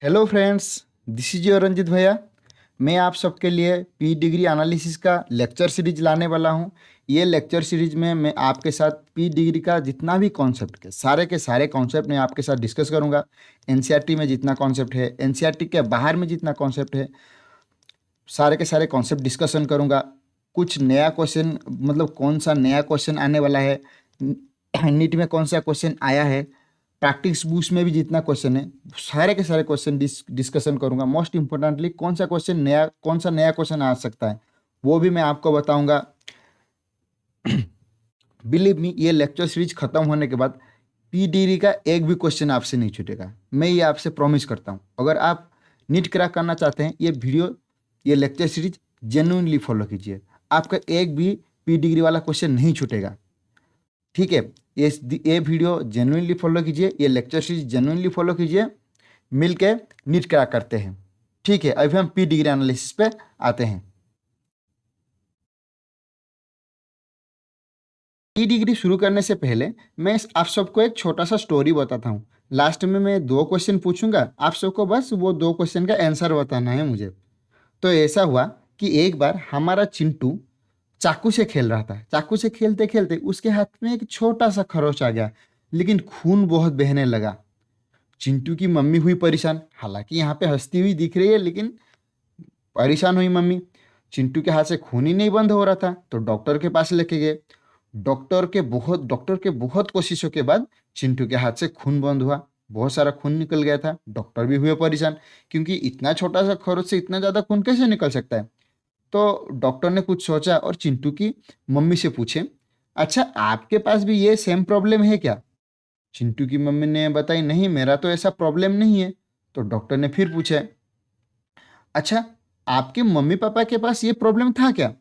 Hello friends, this is your Ranjit भैया। मैं आप सबके लिए पी डिग्री एनालिसिस का लेक्चर सीरीज लाने वाला हूं। ये लेक्चर सीरीज में मैं आपके साथ पी डिग्री का जितना भी कॉन्सेप्ट के सारे कॉन्सेप्ट मैं आपके साथ डिस्कस करूंगा। एनसीईआरटी में जितना कॉन्सेप्ट है, एनसीईआरटी के बाहर में जितना कॉन्सेप्ट है, सारे के सारे कॉन्सेप्ट डिस्कशन करूंगा। कुछ नया क्वेश्चन, मतलब कौन सा नया क्वेश्चन आने वाला है, नीट में कौन सा क्वेश्चन आया है, प्रैक्टिस बुक्स में भी जितना क्वेश्चन है, सारे के सारे क्वेश्चन डिस्कशन करूंगा। मोस्ट इंपॉर्टेंटली कौन सा नया क्वेश्चन आ सकता है वो भी मैं आपको बताऊंगा। बिलीव मी, ये लेक्चर सीरीज खत्म होने के बाद पी डिग्री का एक भी क्वेश्चन आपसे नहीं छूटेगा। मैं ये आपसे प्रॉमिस करता हूँ। अगर आप नीट क्रैक करना चाहते हैं, ये लेक्चर सीरीज जेन्युइनली फॉलो कीजिए। आपका एक भी पी डिग्री वाला क्वेश्चन नहीं छूटेगा, ठीक है। ये वीडियो जेन्युइनली फॉलो कीजिए, ये लेक्चर सीरीज जेन्युइनली फॉलो कीजिए। मिल के नीट क्रैक करते हैं, ठीक है। अभी हम पी डिग्री एनालिसिस पे आते हैं। पी डिग्री शुरू करने से पहले मैं आप सबको एक छोटा सा स्टोरी बताता हूँ। लास्ट में मैं 2 क्वेश्चन पूछूंगा, आप सबको बस वो 2 क्वेश्चन का आंसर बताना है मुझे। तो ऐसा हुआ कि एक बार हमारा चिंटू चाकू से खेल रहा था। चाकू से खेलते खेलते उसके हाथ में एक छोटा सा खरोच आ गया, लेकिन खून बहुत बहने लगा। चिंटू की मम्मी हुई परेशान। हालांकि यहाँ पे हंसती हुई दिख रही है, लेकिन परेशान हुई मम्मी। चिंटू के हाथ से खून ही नहीं बंद हो रहा था, तो डॉक्टर के पास लेके गए। डॉक्टर के बहुत कोशिशों के बाद चिंटू के हाथ से खून बंद हुआ। बहुत सारा खून निकल गया था। डॉक्टर भी हुए परेशान, क्योंकि इतना छोटा सा खरोच से इतना ज़्यादा खून कैसे निकल सकता है। तो डॉक्टर ने कुछ सोचा और चिंटू की मम्मी से पूछे, अच्छा आपके पास भी ये सेम प्रॉब्लम है क्या? चिंटू की मम्मी ने बताई, नहीं मेरा तो ऐसा प्रॉब्लम नहीं है। तो डॉक्टर ने फिर पूछा, अच्छा आपके मम्मी पापा के पास ये प्रॉब्लम था क्या?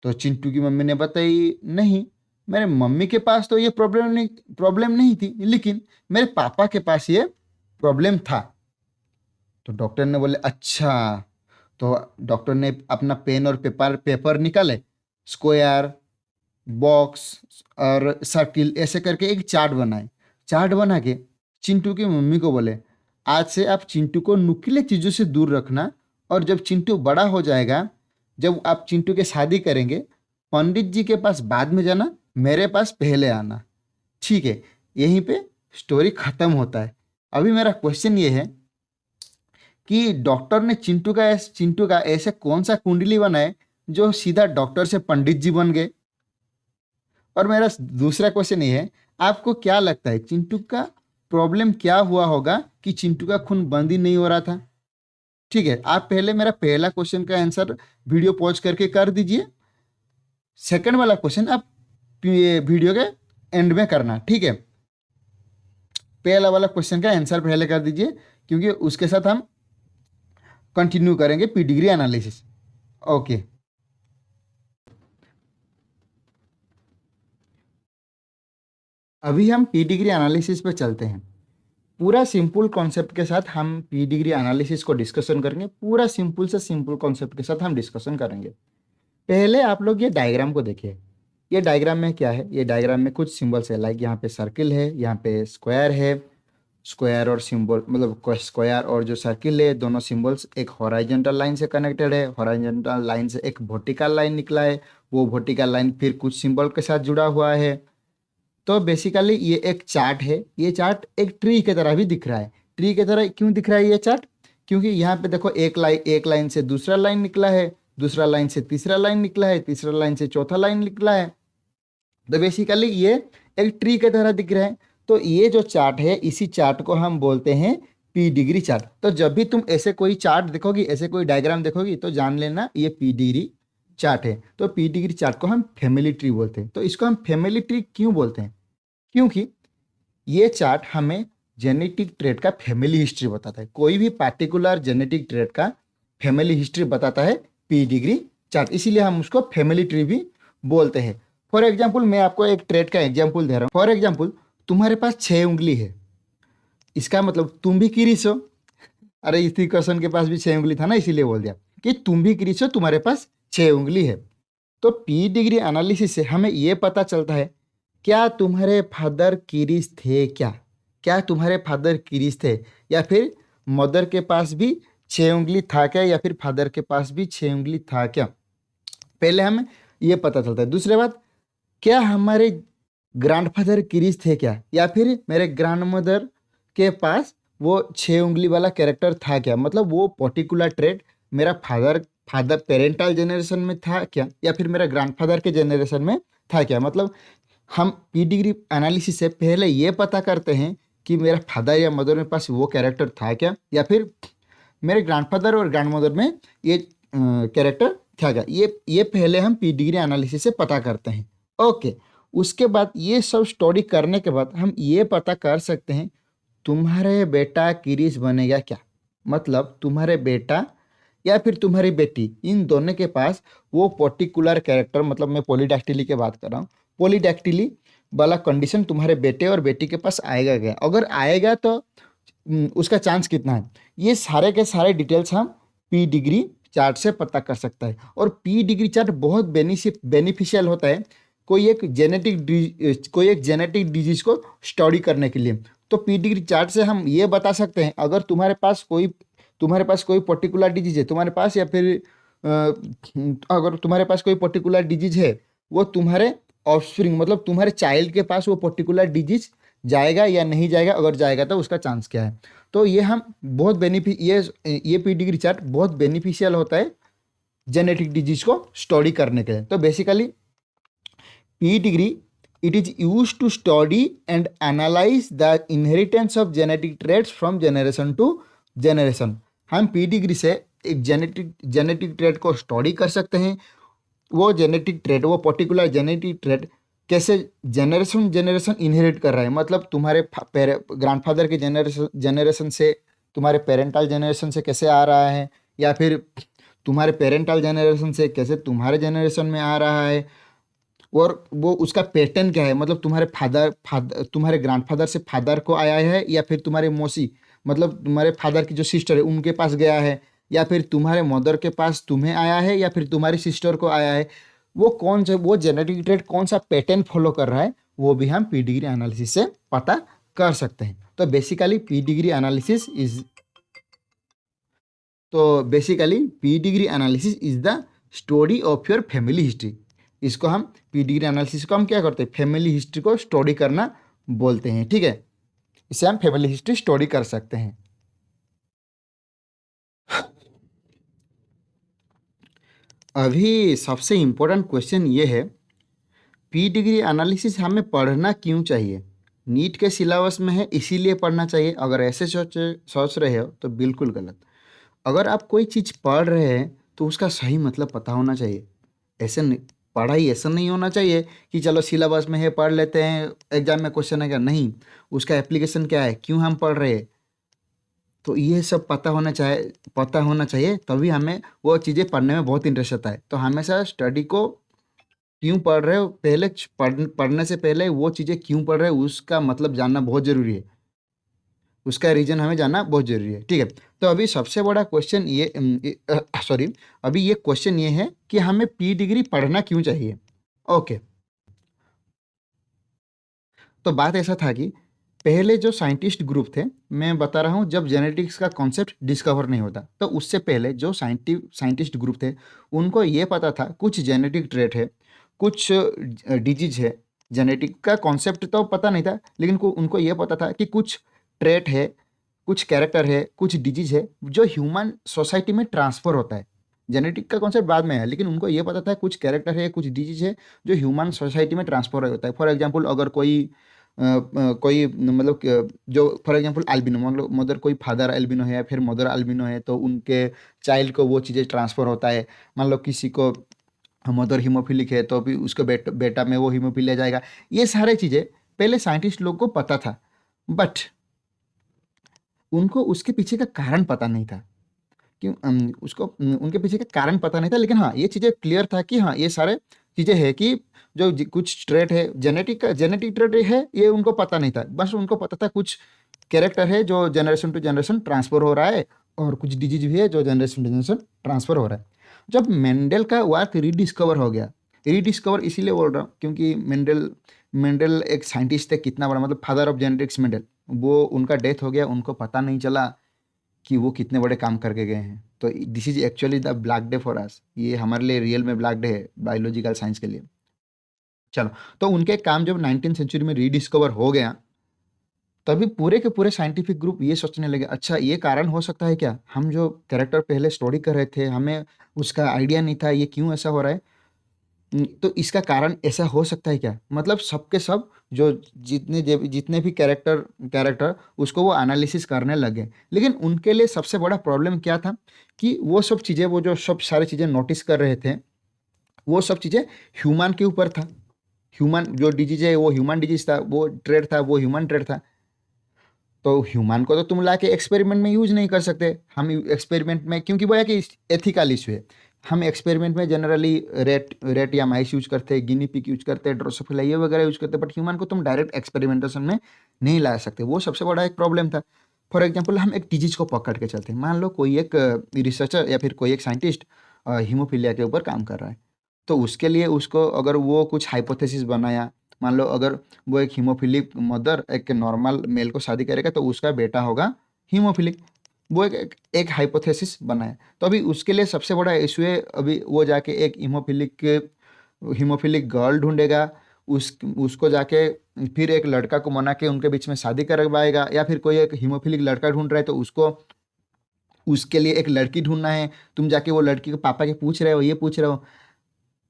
तो चिंटू की मम्मी ने बताई, नहीं मेरे मम्मी के पास तो ये प्रॉब्लम नहीं थी, लेकिन मेरे पापा के पास ये प्रॉब्लम था। तो डॉक्टर ने बोले अच्छा। तो डॉक्टर ने अपना पेन और पेपर पेपर निकाले। स्क्वायर, बॉक्स और सर्किल ऐसे करके एक चार्ट बनाए। चार्ट बना के चिंटू की मम्मी को बोले, आज से आप चिंटू को नुकीले चीज़ों से दूर रखना, और जब चिंटू बड़ा हो जाएगा, जब आप चिंटू के शादी करेंगे, पंडित जी के पास बाद में जाना, मेरे पास पहले आना, ठीक है। यहीं पे स्टोरी खत्म होता है। अभी मेरा क्वेश्चन ये है कि डॉक्टर ने चिंटू का ऐसे कौन सा कुंडली बनाए जो सीधा डॉक्टर से पंडित जी बन गए? और मेरा दूसरा क्वेश्चन ये है, आपको क्या लगता है चिंटू का प्रॉब्लम क्या हुआ होगा कि चिंटू का खून बंद ही नहीं हो रहा था? ठीक है, आप पहले मेरा पहला क्वेश्चन का आंसर वीडियो पॉज करके कर दीजिए। सेकंड वाला क्वेश्चन आप वीडियो के एंड में करना, ठीक है। पहला वाला क्वेश्चन का आंसर पहले कर दीजिए, क्योंकि उसके साथ हम कंटिन्यू करेंगे पी डिग्री एनालिसिस। ओके, अभी हम पी डिग्री एनालिसिस पे चलते हैं। पूरा सिंपल कॉन्सेप्ट के साथ हम पी डिग्री एनालिसिस को डिस्कशन करेंगे। पूरा सिंपल से सिंपल कॉन्सेप्ट के साथ हम डिस्कशन करेंगे। पहले आप लोग ये डायग्राम को देखिए। ये डायग्राम में क्या है? ये डायग्राम में कुछ सिंबल्स है, लाइक यहाँ पे सर्किल है, यहाँ पे स्क्वायर है। स्क्वायर और सिंबल, मतलब स्क्वायर और जो सर्किल है, दोनों सिंबल्स एक हॉराइजेंटल लाइन से कनेक्टेड है। हॉराइजेंटल लाइन से एक वर्टिकल लाइन निकला है। वो वर्टिकल लाइन फिर कुछ सिंबल के साथ जुड़ा हुआ है। तो बेसिकली ये एक चार्ट है। ये चार्ट एक ट्री की तरह भी दिख रहा है। ट्री की तरह क्यों दिख रहा है ये चार्ट? क्योंकि यहाँ पे देखो, एक लाइन से दूसरा लाइन निकला है, दूसरा लाइन से तीसरा लाइन निकला है, तीसरा लाइन से चौथा लाइन निकला है। तो बेसिकली ये एक ट्री की तरह दिख रहा है। तो ये जो चार्ट है, इसी चार्ट को हम बोलते हैं पी डिग्री चार्ट। तो जब भी तुम ऐसे कोई चार्ट देखोगी, ऐसे कोई डायग्राम देखोगी, तो जान लेना ये पी डिग्री चार्ट है। तो पी डिग्री चार्ट को हम फैमिली ट्री बोलते हैं। तो इसको हम फैमिली ट्री क्यों बोलते हैं? क्योंकि ये चार्ट हमें जेनेटिक ट्रेड का फैमिली हिस्ट्री बताता है। कोई भी पार्टिकुलर जेनेटिक ट्रेड का फैमिली हिस्ट्री बताता है पी डिग्री चार्ट, इसीलिए हम उसको फैमिली ट्री भी बोलते हैं। फॉर एग्जाम्पल, मैं आपको एक ट्रेड का एग्जाम्पल दे रहा हूँ। फॉर एग्जाम्पल, तुम्हारे पास 6 उंगली है, इसका मतलब तुम भी किरीस हो। अरे इसी क्वेश्चन के पास भी 6 उंगली था ना, इसीलिए बोल दिया कि तुम भी किरीस हो, तुम्हारे पास 6 उंगली है। तो पी डिग्री एनालिसिस से हमें यह पता चलता है, क्या तुम्हारे फादर किरीस थे? क्या क्या तुम्हारे फादर किरीस थे, या फिर मदर के पास भी 6 उंगली था क्या या फिर फादर के पास भी 6 उंगली था क्या, पहले हमें ये पता चलता है। दूसरी बात, क्या हमारे ग्रैंडफादर क्रिस थे क्या, या फिर मेरे ग्रैंडमदर के पास वो 6 उंगली वाला कैरेक्टर था क्या, मतलब वो पर्टिकुलर ट्रेट मेरा फादर फादर पेरेंटल जनरेशन में था क्या या फिर मेरा ग्रैंडफादर के जनरेशन में था क्या। मतलब हम पी डिग्री एनालिसिस से पहले ये पता करते हैं कि मेरा फादर या मदर के पास वो कैरेक्टर था क्या या फिर मेरे ग्रैंडफादर और ग्रैंडमदर में ये कैरेक्टर था क्या, ये पहले हम पी डिग्री एनालिसिस से पता करते हैं। ओके, उसके बाद ये सब स्टोरी करने के बाद हम ये पता कर सकते हैं तुम्हारे बेटा किरीस बनेगा क्या, मतलब तुम्हारे बेटा या फिर तुम्हारी बेटी, इन दोनों के पास वो पर्टिकुलर कैरेक्टर, मतलब मैं पॉलीडैक्टिली की बात कर रहा हूँ, पॉलीडैक्टिली वाला कंडीशन तुम्हारे बेटे और बेटी के पास आएगा क्या, अगर आएगा तो उसका चांस कितना है, ये सारे के सारे डिटेल्स हम पी डिग्री चार्ट से पता कर सकता है। और पी डिग्री चार्ट बहुत बेनिफिशियल होता है कोई एक जेनेटिक डिजीज को स्टडी करने के लिए। तो पी डिग्री चार्ट से हम ये बता सकते हैं अगर तुम्हारे पास कोई पर्टिकुलर डिजीज है तुम्हारे पास, या फिर अगर तुम्हारे पास कोई पर्टिकुलर डिजीज है, वो तुम्हारे ऑफस्प्रिंग मतलब तुम्हारे चाइल्ड के पास वो पर्टिकुलर डिजीज जाएगा या नहीं जाएगा, अगर जाएगा तो उसका चांस क्या है। तो ये हम बहुत ये पी डिग्री चार्ट बहुत बेनिफिशियल होता है जेनेटिक डिजीज को स्टडी करने के लिए। तो basically P degree it is used to study and analyze the inheritance of genetic traits from generation to generation। हम पी डिग्री से एक जेनेटिक ट्रेट को स्टडी कर सकते हैं, वो जेनेटिक ट्रेट वो पर्टिकुलर जेनेटिक ट्रेट कैसे जनरेशन इनहेरिट कर रहा है, मतलब तुम्हारे ग्रैंडफादर के जनरेशन से तुम्हारे पेरेंटल जनरेशन से कैसे आ रहा है, या फिर तुम्हारे पेरेंटल जनरेशन से कैसे तुम्हारे जनरेशन में आ रहा है, और वो उसका पैटर्न क्या है, मतलब तुम्हारे ग्रैंडफादर से फादर को आया है या फिर तुम्हारे मौसी मतलब तुम्हारे फादर की जो सिस्टर है उनके पास गया है, या फिर तुम्हारे मदर के पास तुम्हें आया है या फिर तुम्हारी सिस्टर को आया है, वो जेनेटिक ट्रेट कौन सा पैटर्न फॉलो कर रहा है, वो भी हम पी डिग्री एनालिसिस से पता कर सकते हैं। तो basically P degree analysis is the story of your family history. इसको हम पी डिग्री एनालिसिस को हम क्या करते हैं, फैमिली हिस्ट्री को स्टडी करना बोलते हैं। ठीक है, इसे हम फैमिली हिस्ट्री स्टडी कर सकते हैं। अभी सबसे इम्पोर्टेंट क्वेश्चन ये है, पी डिग्री एनालिसिस हमें पढ़ना क्यों चाहिए। नीट के सिलेबस में है इसीलिए पढ़ना चाहिए, अगर ऐसे सोच रहे हो तो बिल्कुल गलत। अगर आप कोई चीज़ पढ़ रहे हैं तो उसका सही मतलब पता होना चाहिए। ऐसे नहीं, पढ़ाई ऐसा नहीं होना चाहिए कि चलो सिलेबस में है पढ़ लेते हैं, एग्जाम में क्वेश्चन है क्या, नहीं, उसका एप्लीकेशन क्या है, क्यों हम पढ़ रहे हैं, तो ये सब पता होना चाहिए तभी हमें वो चीज़ें पढ़ने में बहुत इंटरेस्ट आता है। तो हमेशा स्टडी को क्यों पढ़ रहे हो, पढ़ने से पहले वो चीज़ें क्यों पढ़ रहे हो उसका मतलब जानना बहुत ज़रूरी है, उसका रीजन हमें जानना बहुत ज़रूरी है। ठीक है, तो अभी सबसे बड़ा क्वेश्चन अभी ये क्वेश्चन ये है कि हमें पी डिग्री पढ़ना क्यों चाहिए। ओके, तो बात ऐसा था कि पहले जो साइंटिस्ट ग्रुप थे, मैं बता रहा हूँ जब जेनेटिक्स का कॉन्सेप्ट डिस्कवर नहीं होता, तो उससे पहले जो साइंटिस्ट ग्रुप थे उनको ये पता था कुछ जेनेटिक ट्रेट है, कुछ डिजीज है। जेनेटिक का कॉन्सेप्ट तो पता नहीं था, लेकिन उनको ये पता था कि कुछ ट्रेट है, कुछ कैरेक्टर है, कुछ डिजीज है जो ह्यूमन सोसाइटी में ट्रांसफ़र होता है। जेनेटिक का कॉन्सेप्ट बाद में है, लेकिन उनको ये पता था कुछ कैरेक्टर है, कुछ डिजीज है जो ह्यूमन सोसाइटी में ट्रांसफ़र होता है। फॉर एग्जांपल अगर कोई मतलब जो फॉर एग्जांपल अल्बिनो, मतलब मदर कोई फादर अल्बिनो है या फिर मदर अल्बिनो है, तो उनके चाइल्ड को वो चीज़ें ट्रांसफ़र होता है। मान लो किसी को मदर हीमोफिलिक है तो भी उसके बेटा में वो हीमोफिलिया जाएगा। ये सारे चीज़ें पहले साइंटिस्ट लोग को पता था, बट उनको उसके पीछे का कारण पता नहीं था। उनके पीछे का कारण पता नहीं था, लेकिन हाँ ये चीज़ें क्लियर था कि हाँ ये सारे चीज़ें है कि कुछ ट्रेट है, जेनेटिक ट्रेट है, ये उनको पता नहीं था। बस उनको पता था कुछ कैरेक्टर है जो जनरेशन टू जनरेशन ट्रांसफ़र हो रहा है, और कुछ डिजीज भी है जो जनरेशन टू जनरेशन ट्रांसफ़र हो रहा है। जब मेंडल का वर्क रीडिस्कवर हो गया, रीडिस्कवर इसीलिए बोल रहा हूँ क्योंकि मेंडल एक साइंटिस्ट थे, कितना बड़ा, मतलब फादर ऑफ जेनेटिक्स मेंडल, वो उनका डेथ हो गया, उनको पता नहीं चला कि वो कितने बड़े काम करके गए हैं। तो this is actually the black day for us, ये हमारे लिए रियल में ब्लैक डे है बायोलॉजिकल साइंस के लिए। चलो, तो उनके काम जब 19th सेंचुरी में रीडिस्कवर हो गया, तभी पूरे के पूरे साइंटिफिक ग्रुप ये सोचने लगे, अच्छा ये कारण हो सकता है क्या, हम जो कैरेक्टर पहले स्टडी कर रहे थे हमें उसका आइडिया नहीं था, ये क्यों ऐसा हो रहा है। तो इसका कारण ऐसा हो सकता है क्या, मतलब सबके सब जो जितने भी कैरेक्टर कैरेक्टर उसको वो एनालिसिस करने लगे। लेकिन उनके लिए सबसे बड़ा प्रॉब्लम क्या था कि वो सब चीज़ें, वो जो सब सारी चीज़ें नोटिस कर रहे थे, वो सब चीज़ें ह्यूमन के ऊपर था। ह्यूमन जो डिजीज है वो ह्यूमन डिजीज था, वो ट्रेड था वो ह्यूमन ट्रेड था। तो ह्यूमन को तो तुम लाके एक्सपेरिमेंट में यूज नहीं कर सकते। हम एक्सपेरिमेंट में, क्योंकि वो है कि एथिकल इशू है, हम एक्सपेरिमेंट में जनरली रेट रेट या माइस यूज करते हैं, गिनी पिग यूज करते हैं, ड्रोसोफिला ये वगैरह यूज करते हैं, बट ह्यूमन को तुम डायरेक्ट एक्सपेरिमेंटेशन में नहीं ला सकते। वो सबसे बड़ा एक प्रॉब्लम था। फॉर एग्जाम्पल, हम एक डिजीज को पकड़ के चलते हैं, मान लो कोई एक रिसर्चर या फिर कोई एक साइंटिस्ट हीमोफीलिया के ऊपर काम कर रहा है। तो उसके लिए उसको अगर वो कुछ हाइपोथेसिस बनाया, मान लो अगर वो एक हीमोफिलिक मदर एक नॉर्मल मेल को शादी करेगा तो उसका बेटा होगा हीमोफिलिक, वो एक हाइपोथेसिस बनाया। तो अभी उसके लिए सबसे बड़ा इशू है, अभी वो जाके एक हीमोफिलिक गर्ल ढूंढेगा, उसको जाके फिर एक लड़का को मना के उनके बीच में शादी करवाएगा, या फिर कोई एक हीमोफिलिक लड़का ढूंढ रहा है तो उसको उसके लिए एक लड़की ढूंढना है। तुम जाके वो लड़की के पापा के पूछ रहे हो, ये पूछ रहे हो,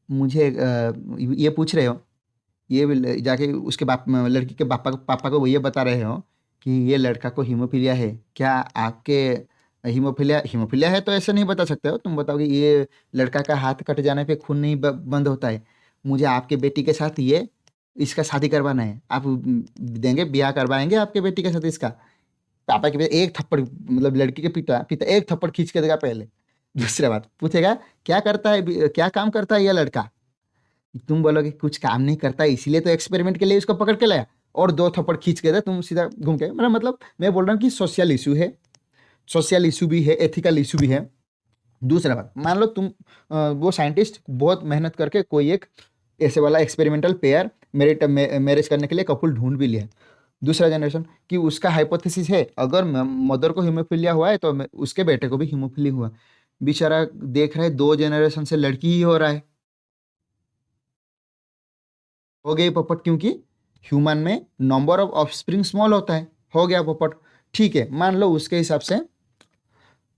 मुझे ये पूछ रहे हो, ये जाके उसके बाप लड़की के पापा को वो ये बता रहे हो कि ये लड़का को हीमोफीलिया है, क्या आपके हीमोफीलिया हीमोफीलिया है, तो ऐसे नहीं बता सकते हो। तुम बताओगे ये लड़का का हाथ कट जाने पे खून नहीं बंद होता है, मुझे आपके बेटी के साथ ये इसका शादी करवाना है, आप देंगे, ब्याह करवाएंगे आपके बेटी के साथ इसका। पापा के एक थप्पड़, मतलब लड़की के पिता पिता एक थप्पड़ खींच के देगा पहले। दूसरी बात पूछेगा, क्या करता है, क्या काम करता है ये लड़का। तुम बोलोगे कुछ काम नहीं करता इसीलिए तो एक्सपेरिमेंट के लिए इसको पकड़ के लाया, और दो थप्पड़ खींच के दे, तुम सीधा घूम के, मतलब मैं बोल रहा हूँ कि सोशल इशू है, सोशल इशू भी है, एथिकल इशू भी है। दूसरा बात, मान लो तुम वो साइंटिस्ट बहुत मेहनत करके कोई एक ऐसे वाला एक्सपेरिमेंटल पेयर मैरिज करने के लिए कपल ढूंढ भी लिया, दूसरा जनरेशन, कि उसका हाइपोथेसिस है अगर मदर को हीमोफीलिया हुआ है तो उसके बेटे को भी हीमोफीलिया हुआ। बेचारा देख रहा है 2 जनरेशन से लड़की ही हो रहा है, हो गई पोपट, क्योंकि ह्यूमन में नंबर ऑफ ऑफस्प्रिंग स्मॉल होता है, हो गया पोपट। ठीक है, मान लो उसके हिसाब से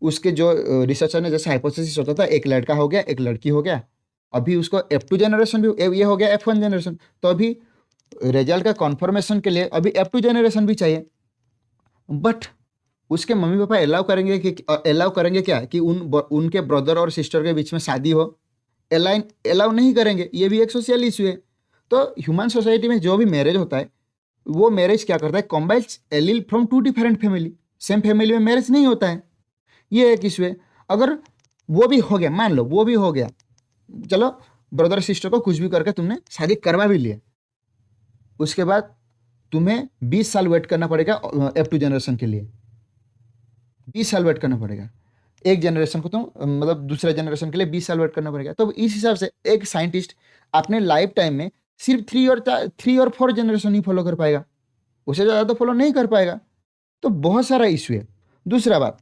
उसके जो रिसर्चर ने जैसे हाइपोथेसिस होता था, एक लड़का हो गया एक लड़की हो गया, अभी उसको F2 जनरेशन भी, ये हो गया F1 जनरेशन, तो अभी रिजल्ट का कॉन्फर्मेशन के लिए अभी F2 जनरेशन भी चाहिए। बट उसके मम्मी पापा अलाउ करेंगे क्या कि उनके ब्रदर और सिस्टर के बीच में शादी हो, अलाउ नहीं करेंगे, ये भी एक सोशल इशू है। तो ह्यूमन सोसाइटी में जो भी मैरिज होता है, वो मैरिज क्या करता है, combines allele from 2 different family, same family में मैरिज नहीं होता है, ये एक इशू है। अगर वो भी हो गया, मान लो वो भी हो गया, चलो ब्रदर सिस्टर को कुछ भी करके तुमने शादी करवा भी लिया, उसके बाद तुम्हें 20 साल वेट करना पड़ेगा F2 जनरेशन के लिए, 20 साल वेट करना पड़ेगा। एक जनरेशन को तो मतलब दूसरे जनरेशन के लिए 20 साल वेट करना पड़ेगा। तो इस हिसाब से एक साइंटिस्ट अपने लाइफ टाइम में सिर्फ 3 और 4 जनरेशन ही फॉलो कर पाएगा, उससे ज़्यादा तो फॉलो नहीं कर पाएगा। तो बहुत सारा इशू है। दूसरा बात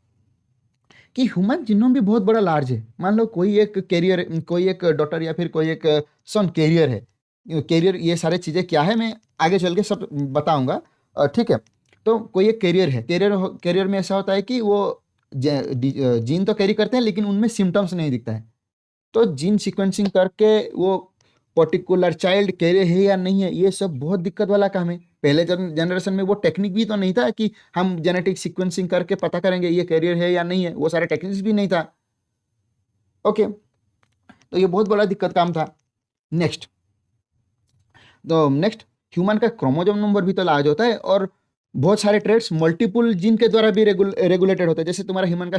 कि ह्यूमन जीनोम भी बहुत बड़ा लार्ज है। मान लो कोई एक कैरियर, कोई एक डॉटर या फिर कोई एक सन कैरियर है, कैरियर ये सारी चीज़ें क्या है मैं आगे चल के सब बताऊंगा, ठीक है। तो कोई एक कैरियर है, कैरियर में ऐसा होता है कि वो जीन तो कैरी करते हैं लेकिन उनमें सिम्टम्स नहीं दिखता है। तो जीन सीक्वेंसिंग करके वो पर्टिकुलर चाइल्ड कैरियर है या नहीं है, ये सब बहुत दिक्कत वाला काम है। पहले जनरेशन में वो टेक्निक भी तो नहीं था कि हम जेनेटिक सीक्वेंसिंग करके पता करेंगे ये कैरियर है या नहीं है, वो सारे टेक्निक्स भी नहीं था। ओके, तो ये बहुत बड़ा दिक्कत काम था। नेक्स्ट, तो नेक्स्ट ह्यूमन का क्रोमोजोम नंबर भी तो लार्ज होता है, और बहुत सारे ट्रेड्स मल्टीपल जीन के द्वारा भी रेगुलेटेड होता है। जैसे तुम्हारा ह्यूमन का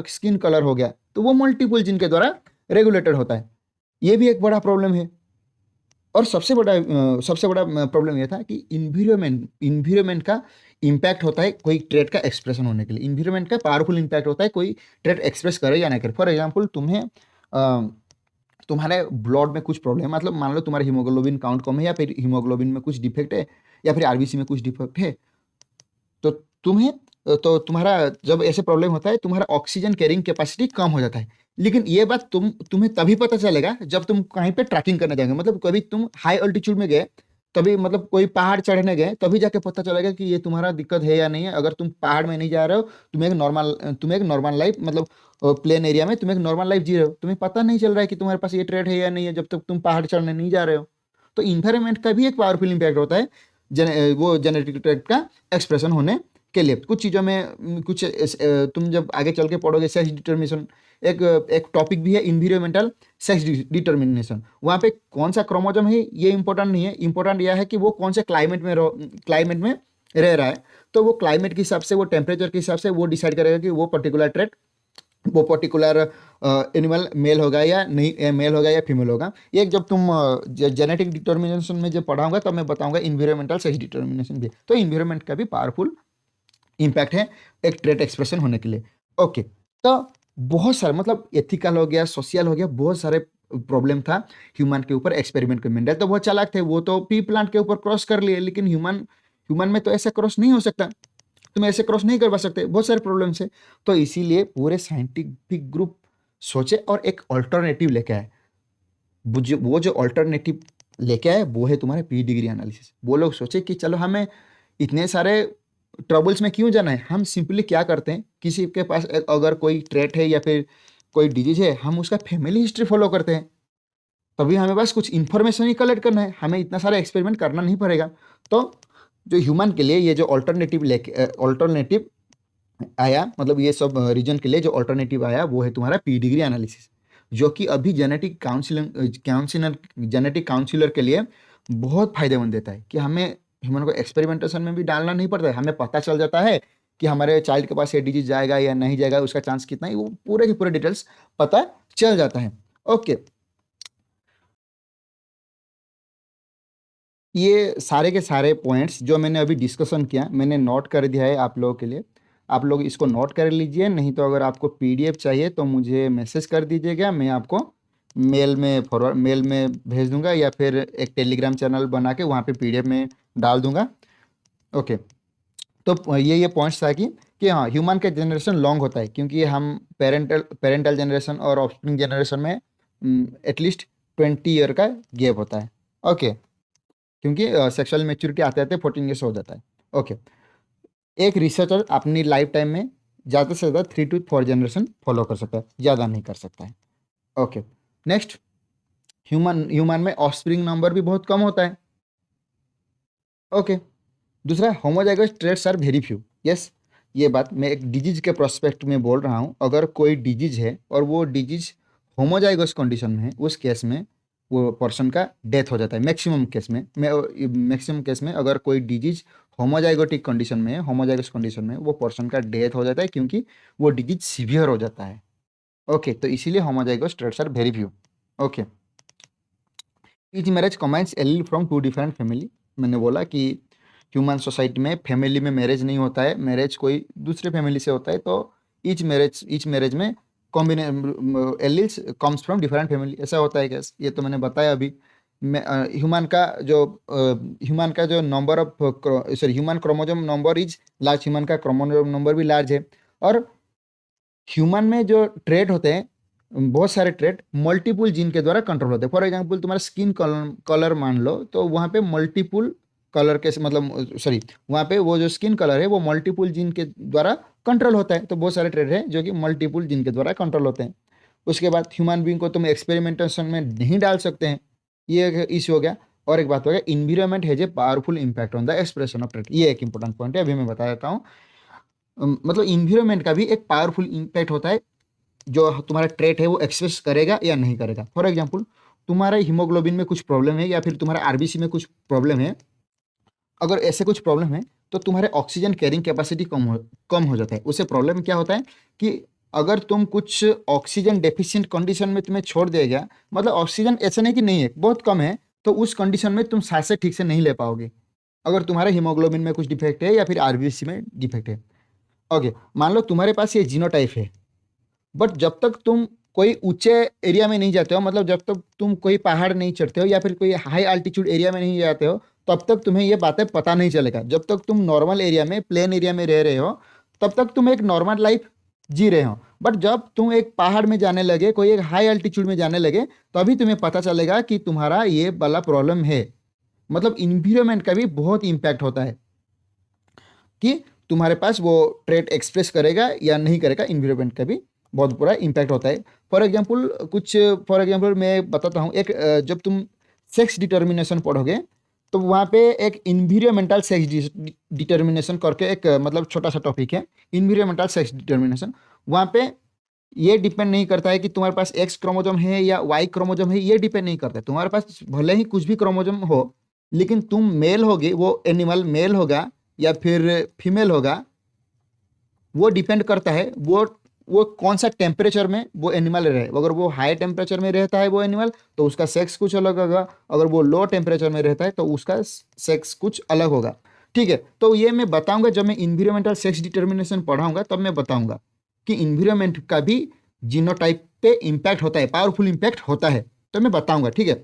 स्किन कलर हो गया, तो वो मल्टीपल जीन के द्वारा रेगुलेटेड होता है, ये भी एक बड़ा प्रॉब्लम है। और सबसे बड़ा प्रॉब्लम यह था कि इन्वायरमेंट का इम्पैक्ट होता है कोई ट्रेड का एक्सप्रेशन होने के लिए। इन्वायरमेंट का पावरफुल इम्पैक्ट होता है कोई ट्रेड एक्सप्रेस करे या ना करे। फॉर एग्जांपल, तुम्हारे ब्लड में कुछ प्रॉब्लम है, मतलब मान लो तुम्हारा हीमोग्लोबिन काउंट कम है, या फिर हीमोग्लोबिन में कुछ डिफेक्ट है, या फिर आरबीसी में कुछ डिफेक्ट है, तो तुम्हें तो तुम्हारा जब ऐसे प्रॉब्लम होता है, तुम्हारा ऑक्सीजन कैरिंग कैपेसिटी कम हो जाता है। लेकिन ये बात तुम्हें तभी पता चलेगा जब तुम कहीं पे ट्रैकिंग करने जाओगे, मतलब कभी तुम हाई अल्टीट्यूड में गए, तभी मतलब कोई पहाड़ चढ़ने गए, तभी जाके पता चलेगा कि ये तुम्हारा दिक्कत है या नहीं है। अगर तुम पहाड़ में नहीं जा रहे हो, तुम एक नॉर्मल लाइफ, मतलब प्लेन एरिया में तुम एक नॉर्मल लाइफ जी रहे हो, तुम्हें पता नहीं चल रहा है कि तुम्हारे पास ये ट्रेड है या नहीं है, जब तक तुम पहाड़ चढ़ने नहीं जा रहे हो। तो इन्वायरमेंट का भी एक पावरफुल इम्पैक्ट होता है वो जेनेटिक ट्रैक्ट का एक्सप्रेशन होने के लिए। कुछ चीज़ों में तुम जब आगे चल के पढ़ोगे सेक्स डिटर्मिनेशन, एक एक टॉपिक भी है इन्वायरमेंटल सेक्स डिटर्मिनेशन। वहाँ पे कौन सा क्रोमोजोम है ये इंपॉर्टेंट नहीं है, इंपॉर्टेंट यह है कि वो कौन से क्लाइमेट में रह रहा है। तो वो क्लाइमेट के हिसाब से, वो टेम्परेचर के हिसाब से वो डिसाइड करेगा कि वो पर्टिकुलर एनिमल मेल होगा या नहीं, मेल होगा या फीमेल होगा। ये जब तुम जेनेटिक डिटर्मिनेशन में जब पढ़ाऊंगा तब मैं बताऊंगा इन्वायरमेंटल सेक्स डिटर्मिनेशन भी। तो इन्वायरमेंट का भी पावरफुल इम्पैक्ट है एक ट्रेट एक्सप्रेशन होने के लिए। ओके, तो बहुत सारे, मतलब एथिकल हो गया, सोशल हो गया, बहुत सारे प्रॉब्लम था ह्यूमन के ऊपर एक्सपेरिमेंट कर। मेंडल तो बहुत चालाक थे, वो तो पी प्लांट के ऊपर क्रॉस कर लिए, लेकिन ह्यूमन ह्यूमन में तो ऐसा क्रॉस नहीं हो सकता, तुम ऐसे क्रॉस नहीं करवा सकते, बहुत सारे प्रॉब्लम्स है। तो इसीलिए पूरे साइंटिफिक ग्रुप सोचे और एक ऑल्टरनेटिव लेके आए। वो जो ऑल्टरनेटिव लेके आए वो है तुम्हारे पी डिग्री एनालिसिस। वो लोग सोचे कि चलो हमें इतने सारे ट्रबल्स में क्यों जाना है, हम सिंपली क्या करते हैं, किसी के पास अगर कोई ट्रेट है या फिर कोई डिजीज है, हम उसका फैमिली हिस्ट्री फॉलो करते हैं। तभी हमें बस कुछ इन्फॉर्मेशन ही कलेक्ट करना है, हमें इतना सारा एक्सपेरिमेंट करना नहीं पड़ेगा। तो जो ह्यूमन के लिए ये जो ऑल्टरनेटिव आया, मतलब ये सब रीजन के लिए जो ऑल्टरनेटिव आया वो है तुम्हारा पी डिग्री एनालिसिस, जो कि अभी जेनेटिक काउंसिलर के लिए बहुत फायदेमंद देता है कि हमें ह्यूमन को एक्सपेरिमेंटेशन में भी डालना नहीं पड़ता है। हमें पता चल जाता है कि हमारे चाइल्ड के पास ये डिजीज जाएगा या नहीं जाएगा, उसका चांस कितना है, वो पूरे के पूरे डिटेल्स पता चल जाता है। ओके, ये सारे के सारे पॉइंट्स जो मैंने अभी डिस्कशन किया मैंने नोट कर दिया है आप लोगों के लिए। आप लोग इसको नोट कर लीजिए, नहीं तो अगर आपको पीडीएफ चाहिए तो मुझे मैसेज कर दीजिएगा, मैं आपको मेल में भेज दूंगा, या फिर एक टेलीग्राम चैनल बना के वहाँ पे पीडीएफ में डाल दूंगा। ओके, तो ये पॉइंट्स था कि हाँ, ह्यूमन का जनरेशन लॉन्ग होता है क्योंकि हम पेरेंटल जनरेशन और ऑफस्प्रिंग जनरेशन में एटलीस्ट 20 ईयर का गैप होता है। ओके, क्योंकि सेक्सुअल मेच्योरिटी आते आते 14 ईयर्स हो जाता है। ओके, एक रिसर्चर अपनी लाइफ टाइम में ज़्यादा से ज़्यादा 3 to 4 जनरेशन फॉलो कर सकता है, ज़्यादा नहीं कर सकता है। ओके, नेक्स्ट, ह्यूमन में ऑफस्प्रिंग नंबर भी बहुत कम होता है। ओके, दूसरा, homozygous traits are very few. Yes, ये बात मैं एक डिजीज के प्रोस्पेक्ट में बोल रहा हूँ। अगर कोई डिजीज है और वो डिजीज होमोजाइगस कंडीशन में है, उस केस में वो पर्सन का डेथ हो जाता है। मैक्सिमम केस में अगर कोई डिजीज होमोजाइगोटिक कंडीशन में है, होमोजाइगस कंडीशन में, वो पर्सन का डेथ हो जाता है क्योंकि वो डिजीज सीवियर हो जाता है। ओके, तो इसीलिए homozygous traits are very few. Okay, each marriage combines allele from two different family. मैंने बोला कि ह्यूमन सोसाइटी में फैमिली में मैरिज नहीं होता है, मैरिज कोई दूसरे फैमिली से होता है। तो ईच मैरिज में combine alleles comes from different family, ऐसा होता है कैसे, ये तो मैंने बताया अभी। ह्यूमन का जो number of human chromosome number is large, human का क्रोमोजोम नंबर भी लार्ज है। और ह्यूमन में जो ट्रेट होते हैं, बहुत सारे ट्रेट मल्टीपुल जीन के द्वारा कंट्रोल होते हैं। फॉर एग्जांपल, तुम्हारा स्किन कलर मान लो, तो वहाँ पे मल्टीपुल कलर के, मतलब सॉरी, वहाँ पे वो जो स्किन कलर है वो मल्टीपुल जीन के द्वारा कंट्रोल होता है। तो बहुत सारे ट्रेट है जो कि मल्टीपुल जीन के द्वारा कंट्रोल होते हैं। उसके बाद ह्यूमन बींग को तुम एक्सपेरिमेंटेशन में नहीं डाल सकते हैं, ये एक इश्यू हो गया। और एक बात हो गया, environment has a powerful impact on the expression of trait. ये एक इंपॉर्टेंट पॉइंट है, अभी मैं बता देता हूँ। मतलब इन्वायरमेंट का भी एक पावरफुल इम्पैक्ट होता है, जो तुम्हारा ट्रेट है वो एक्सप्रेस करेगा या नहीं करेगा। फॉर एग्जाम्पल, तुम्हारा हीमोग्लोबिन में कुछ प्रॉब्लम है या फिर तुम्हारा आरबीसी में कुछ प्रॉब्लम है, अगर ऐसे कुछ प्रॉब्लम है तो तुम्हारे ऑक्सीजन कैरिंग कैपेसिटी कम हो जाता है। उससे प्रॉब्लम क्या होता है कि अगर तुम कुछ ऑक्सीजन डेफिशिएंट कंडीशन में तुम्हें छोड़ दिया गया, मतलब ऑक्सीजन ऐसा नहीं कि नहीं है, बहुत कम है, तो उस कंडीशन में तुम सांसें ठीक से नहीं ले पाओगे, अगर तुम्हारे हीमोग्लोबिन में कुछ डिफेक्ट है या फिर आरबीसी में डिफेक्ट है। ओके, मान लो तुम्हारे पास ये जीनोटाइप है, बट जब तक तुम कोई ऊंचे एरिया में नहीं जाते हो, मतलब जब तक तुम कोई पहाड़ नहीं चढ़ते हो या फिर कोई हाई अल्टीट्यूड एरिया में नहीं जाते हो, तब तक तुम्हें ये बातें पता नहीं चलेगा। जब तक तुम नॉर्मल एरिया में, प्लेन एरिया में रह रहे हो, तब तक तुम एक नॉर्मल लाइफ जी रहे हो। बट जब तुम एक पहाड़ में जाने लगे, कोई एक हाई अल्टीट्यूड में जाने लगे, तभी तुम्हें पता चलेगा कि तुम्हारा ये वाला प्रॉब्लम है। मतलब इन्वायरमेंट का भी बहुत इम्पैक्ट होता है कि तुम्हारे पास वो ट्रेट एक्सप्रेस करेगा या नहीं करेगा। इन्वायरमेंट का भी बहुत बुरा इम्पैक्ट होता है। फॉर एग्जांपल मैं बताता हूँ एक, जब तुम सेक्स डिटर्मिनेशन पढ़ोगे तो वहाँ पे एक इन्वायरमेंटल सेक्स डिटर्मिनेशन करके एक मतलब छोटा सा टॉपिक है, इन्वायरमेंटल सेक्स डिटर्मिनेशन। वहाँ पे ये डिपेंड नहीं करता है कि तुम्हारे पास एक्स क्रोमोजोम है या वाई क्रोमोजोम है, ये डिपेंड नहीं करता है। तुम्हारे पास भले ही कुछ भी क्रोमोजोम हो, लेकिन तुम मेल होगे, वो एनिमल मेल होगा या फिर फीमेल होगा, वो डिपेंड करता है वो कौन सा टेम्परेचर में वो एनिमल रहे। अगर वो हाई टेम्परेचर में रहता है वो एनिमल, तो उसका सेक्स कुछ अलग होगा। अगर वो लो टेम्परेचर में रहता है तो उसका सेक्स कुछ अलग होगा। ठीक है, तो ये मैं बताऊंगा जब मैं इन्वायरमेंटल सेक्स डिटर्मिनेशन पढ़ाऊंगा, तब मैं बताऊंगा कि इन्वायरमेंट का भी जीनोटाइप पे इम्पैक्ट होता है, पावरफुल इम्पैक्ट होता है, तो मैं बताऊंगा। ठीक है,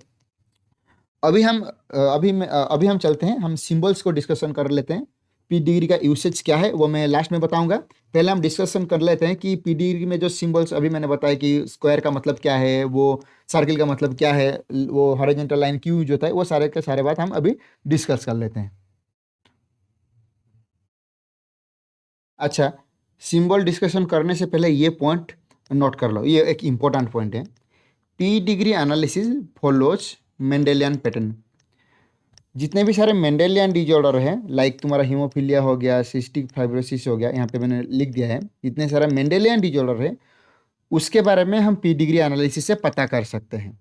अभी हम चलते हैं, हम सिंबल्स को डिस्कशन कर लेते हैं। पी डिग्री का यूसेज क्या है वो मैं लास्ट में बताऊंगा। पहले हम डिस्कशन कर लेते हैं कि पी डिग्री में जो सिंबल्स अभी मैंने बताया कि स्क्वायर का मतलब क्या है, वो सर्किल का मतलब क्या है, वो हॉरिजॉन्टल लाइन क्यों यूज होता है, वो सारे के सारे बात हम अभी डिस्कस कर लेते हैं। अच्छा, सिंबल डिस्कशन करने से पहले ये पॉइंट नोट कर लो, ये एक इम्पोर्टेंट पॉइंट है। P degree analysis follows Mendelian pattern. जितने भी सारे मेंडेलियन डिजॉर्डर हैं, लाइक तुम्हारा हीमोफीलिया हो गया, सिस्टिक फाइब्रोसिस हो गया, यहाँ पे मैंने लिख दिया है, जितने सारे मेंडेलियन डिजॉर्डर है उसके बारे में हम पी डिग्री एनालिसिस से पता कर सकते हैं।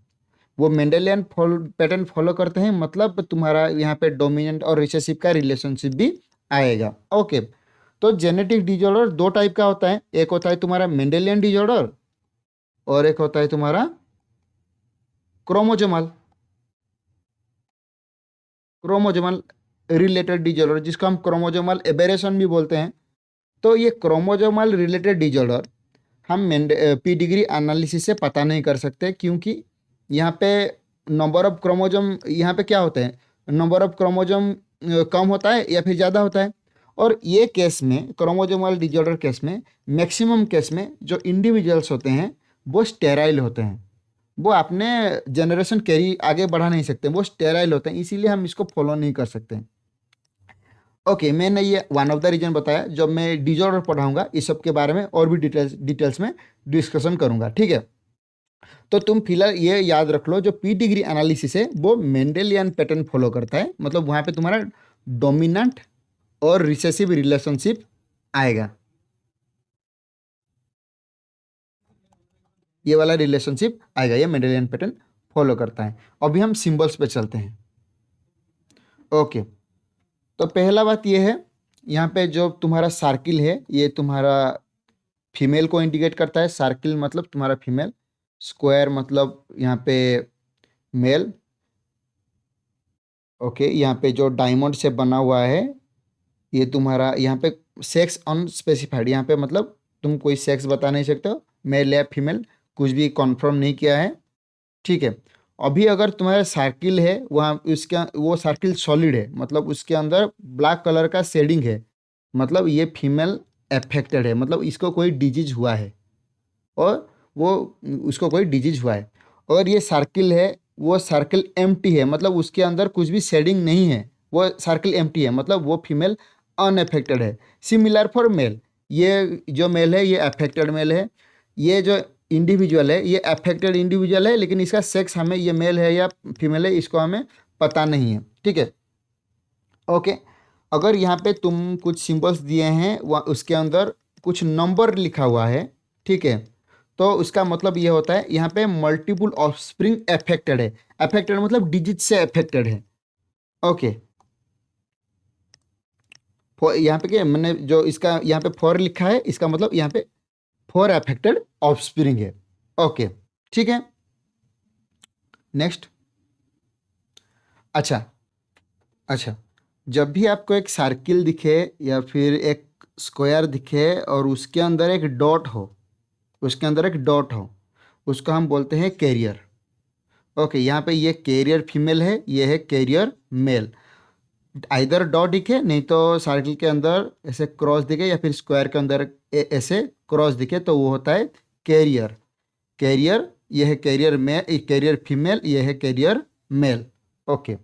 वो मेंडेलियन पैटर्न फॉलो करते हैं, मतलब तुम्हारा यहाँ पे डोमिनेंट और रिसेसिव का रिलेशनशिप भी आएगा। ओके, तो जेनेटिक डिजॉर्डर दो टाइप का होता है, एक होता है तुम्हारा मेंडेलियन डिजॉर्डर और एक होता है तुम्हारा क्रोमोजोमल क्रोमोजोमल रिलेटेड डिजॉर्डर, जिसको हम क्रोमोजोमल एबेरेशन भी बोलते हैं। तो ये क्रोमोजोमल रिलेटेड डिजॉर्डर हम पी डिग्री एनालिसिस से पता नहीं कर सकते, क्योंकि यहाँ पे नंबर ऑफ क्रोमोजोम, यहाँ पे क्या होता है, नंबर ऑफ क्रोमोजोम कम होता है या फिर ज़्यादा होता है। और ये केस में, क्रोमोजोमल डिजॉर्डर केस में, मैक्सिमम केस में जो इंडिविजुअल्स होते हैं वो स्टेराइल होते हैं, वो अपने जनरेशन कैरी आगे बढ़ा नहीं सकते, वो स्टेराइल होते हैं, इसीलिए हम इसको फॉलो नहीं कर सकते। ओके, मैंने ये वन ऑफ द रीजन बताया। जब मैं डिजॉर्डर पढ़ाऊंगा इस सब के बारे में और भी डिटेल्स में डिस्कशन करूंगा। ठीक है, तो तुम फिलहाल ये याद रख लो, जो पी डिग्री एनालिसिस है वो मेंडेलियन पैटर्न फॉलो करता है, मतलब वहाँ पे तुम्हारा डोमिनेंट और रिसेसिव रिलेशनशिप आएगा, ये वाला रिलेशनशिप आएगा, ये मेंडेलियन पैटर्न फॉलो करता है। अभी हम सिंबल्स पे चलते हैं। ओके, तो पहला बात ये है, यहाँ पे जो तुम्हारा सर्किल है ये तुम्हारा फीमेल को इंडिकेट करता है। सर्किल मतलब तुम्हारा फीमेल, स्क्वायर मतलब यहाँ पे मेल। ओके, यहाँ पे जो डायमंड से बना हुआ है ये तुम्हारा, यहाँ पे सेक्स अनस्पेसिफाइड, यहाँ पे मतलब तुम कोई सेक्स बता नहीं सकते हो, मेल या फीमेल कुछ भी कॉन्फर्म नहीं किया है। ठीक है, अभी अगर तुम्हारा सर्किल है, वहाँ उसका वो सर्किल सॉलिड है, मतलब उसके अंदर ब्लैक कलर का शेडिंग है, मतलब ये फीमेल अफेक्टेड है, मतलब इसको कोई डिजीज हुआ है, और वो उसको कोई डिजीज हुआ है। और ये सर्किल है, वो सर्किल एम्प्टी है, मतलब उसके अंदर कुछ भी शेडिंग नहीं है, वो सर्किल एम्प्टी है, मतलब वो फीमेल अनअफेक्टेड है। सिमिलर फॉर मेल, ये जो मेल है ये अफेक्टेड मेल है, ये जो इंडिविजुअल है ये अफेक्टेड इंडिविजुअल है, लेकिन इसका सेक्स हमें, ये मेल है या फीमेल है, इसको हमें पता नहीं है। ठीक है, ओके, अगर यहाँ पे तुम कुछ सिंबल्स दिए हैं, वह उसके अंदर कुछ नंबर लिखा हुआ है, ठीक है, तो उसका मतलब ये होता है यहाँ पे मल्टीपल ऑफस्प्रिंग अफेक्टेड है। अफेक्टेड मतलब डिजिट से अफेक्टेड है। ओके, यहाँ पे क्या मैंने जो इसका यहाँ पे फॉर लिखा है, इसका मतलब यहाँ पे फॉर अफेक्टेड ऑफस्प्रिंग है। ओके, ठीक है, नेक्स्ट। अच्छा, अच्छा, जब भी आपको एक सर्किल दिखे या फिर एक स्क्वायर दिखे और उसके अंदर एक डॉट हो, उसके अंदर एक डॉट हो, उसको हम बोलते हैं कैरियर। ओके, यहाँ पे ये कैरियर फीमेल है, ये है कैरियर मेल। आइदर डॉट दिखे, नहीं तो सर्किल के अंदर ऐसे क्रॉस दिखे, या फिर स्क्वायर के अंदर ऐसे क्रॉस दिखे, तो वो होता है कैरियर। कैरियर, यह है कैरियर मेल, कैरियर फीमेल, यह है कैरियर मेल। ओके,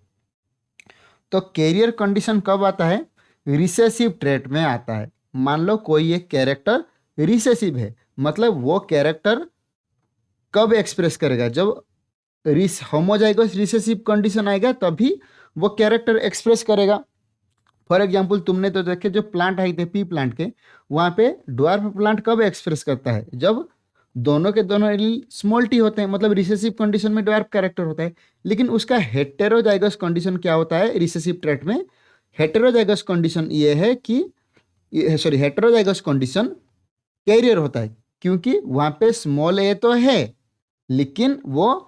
तो कैरियर कंडीशन कब आता है? रिसेसिव ट्रेट में आता है। मान लो कोई एक कैरेक्टर रिसेसिव है, मतलब वो कैरेक्टर कब एक्सप्रेस करेगा? जब होमोजाइगस रिसेसिव कंडीशन आएगा तभी वो कैरेक्टर एक्सप्रेस करेगा। फॉर एग्जाम्पल, तुमने तो देखे जो प्लांट आए थे पी प्लांट के, वहाँ पे ड्वार्फ प्लांट कब एक्सप्रेस करता है? जब दोनों के दोनों एलील स्मॉल टी होते हैं, मतलब रिसेसिव कंडीशन में ड्वार्फ कैरेक्टर होता है। लेकिन उसका हेटेरोजाइगस कंडीशन क्या होता है रिसेसिव ट्रेट में? हेटेरोजाइगस कंडीशन ये है कि, सॉरी, हेटेरोजाइगस कंडीशन कैरियर होता है, क्योंकि वहाँ पे स्मॉल ए तो है लेकिन वो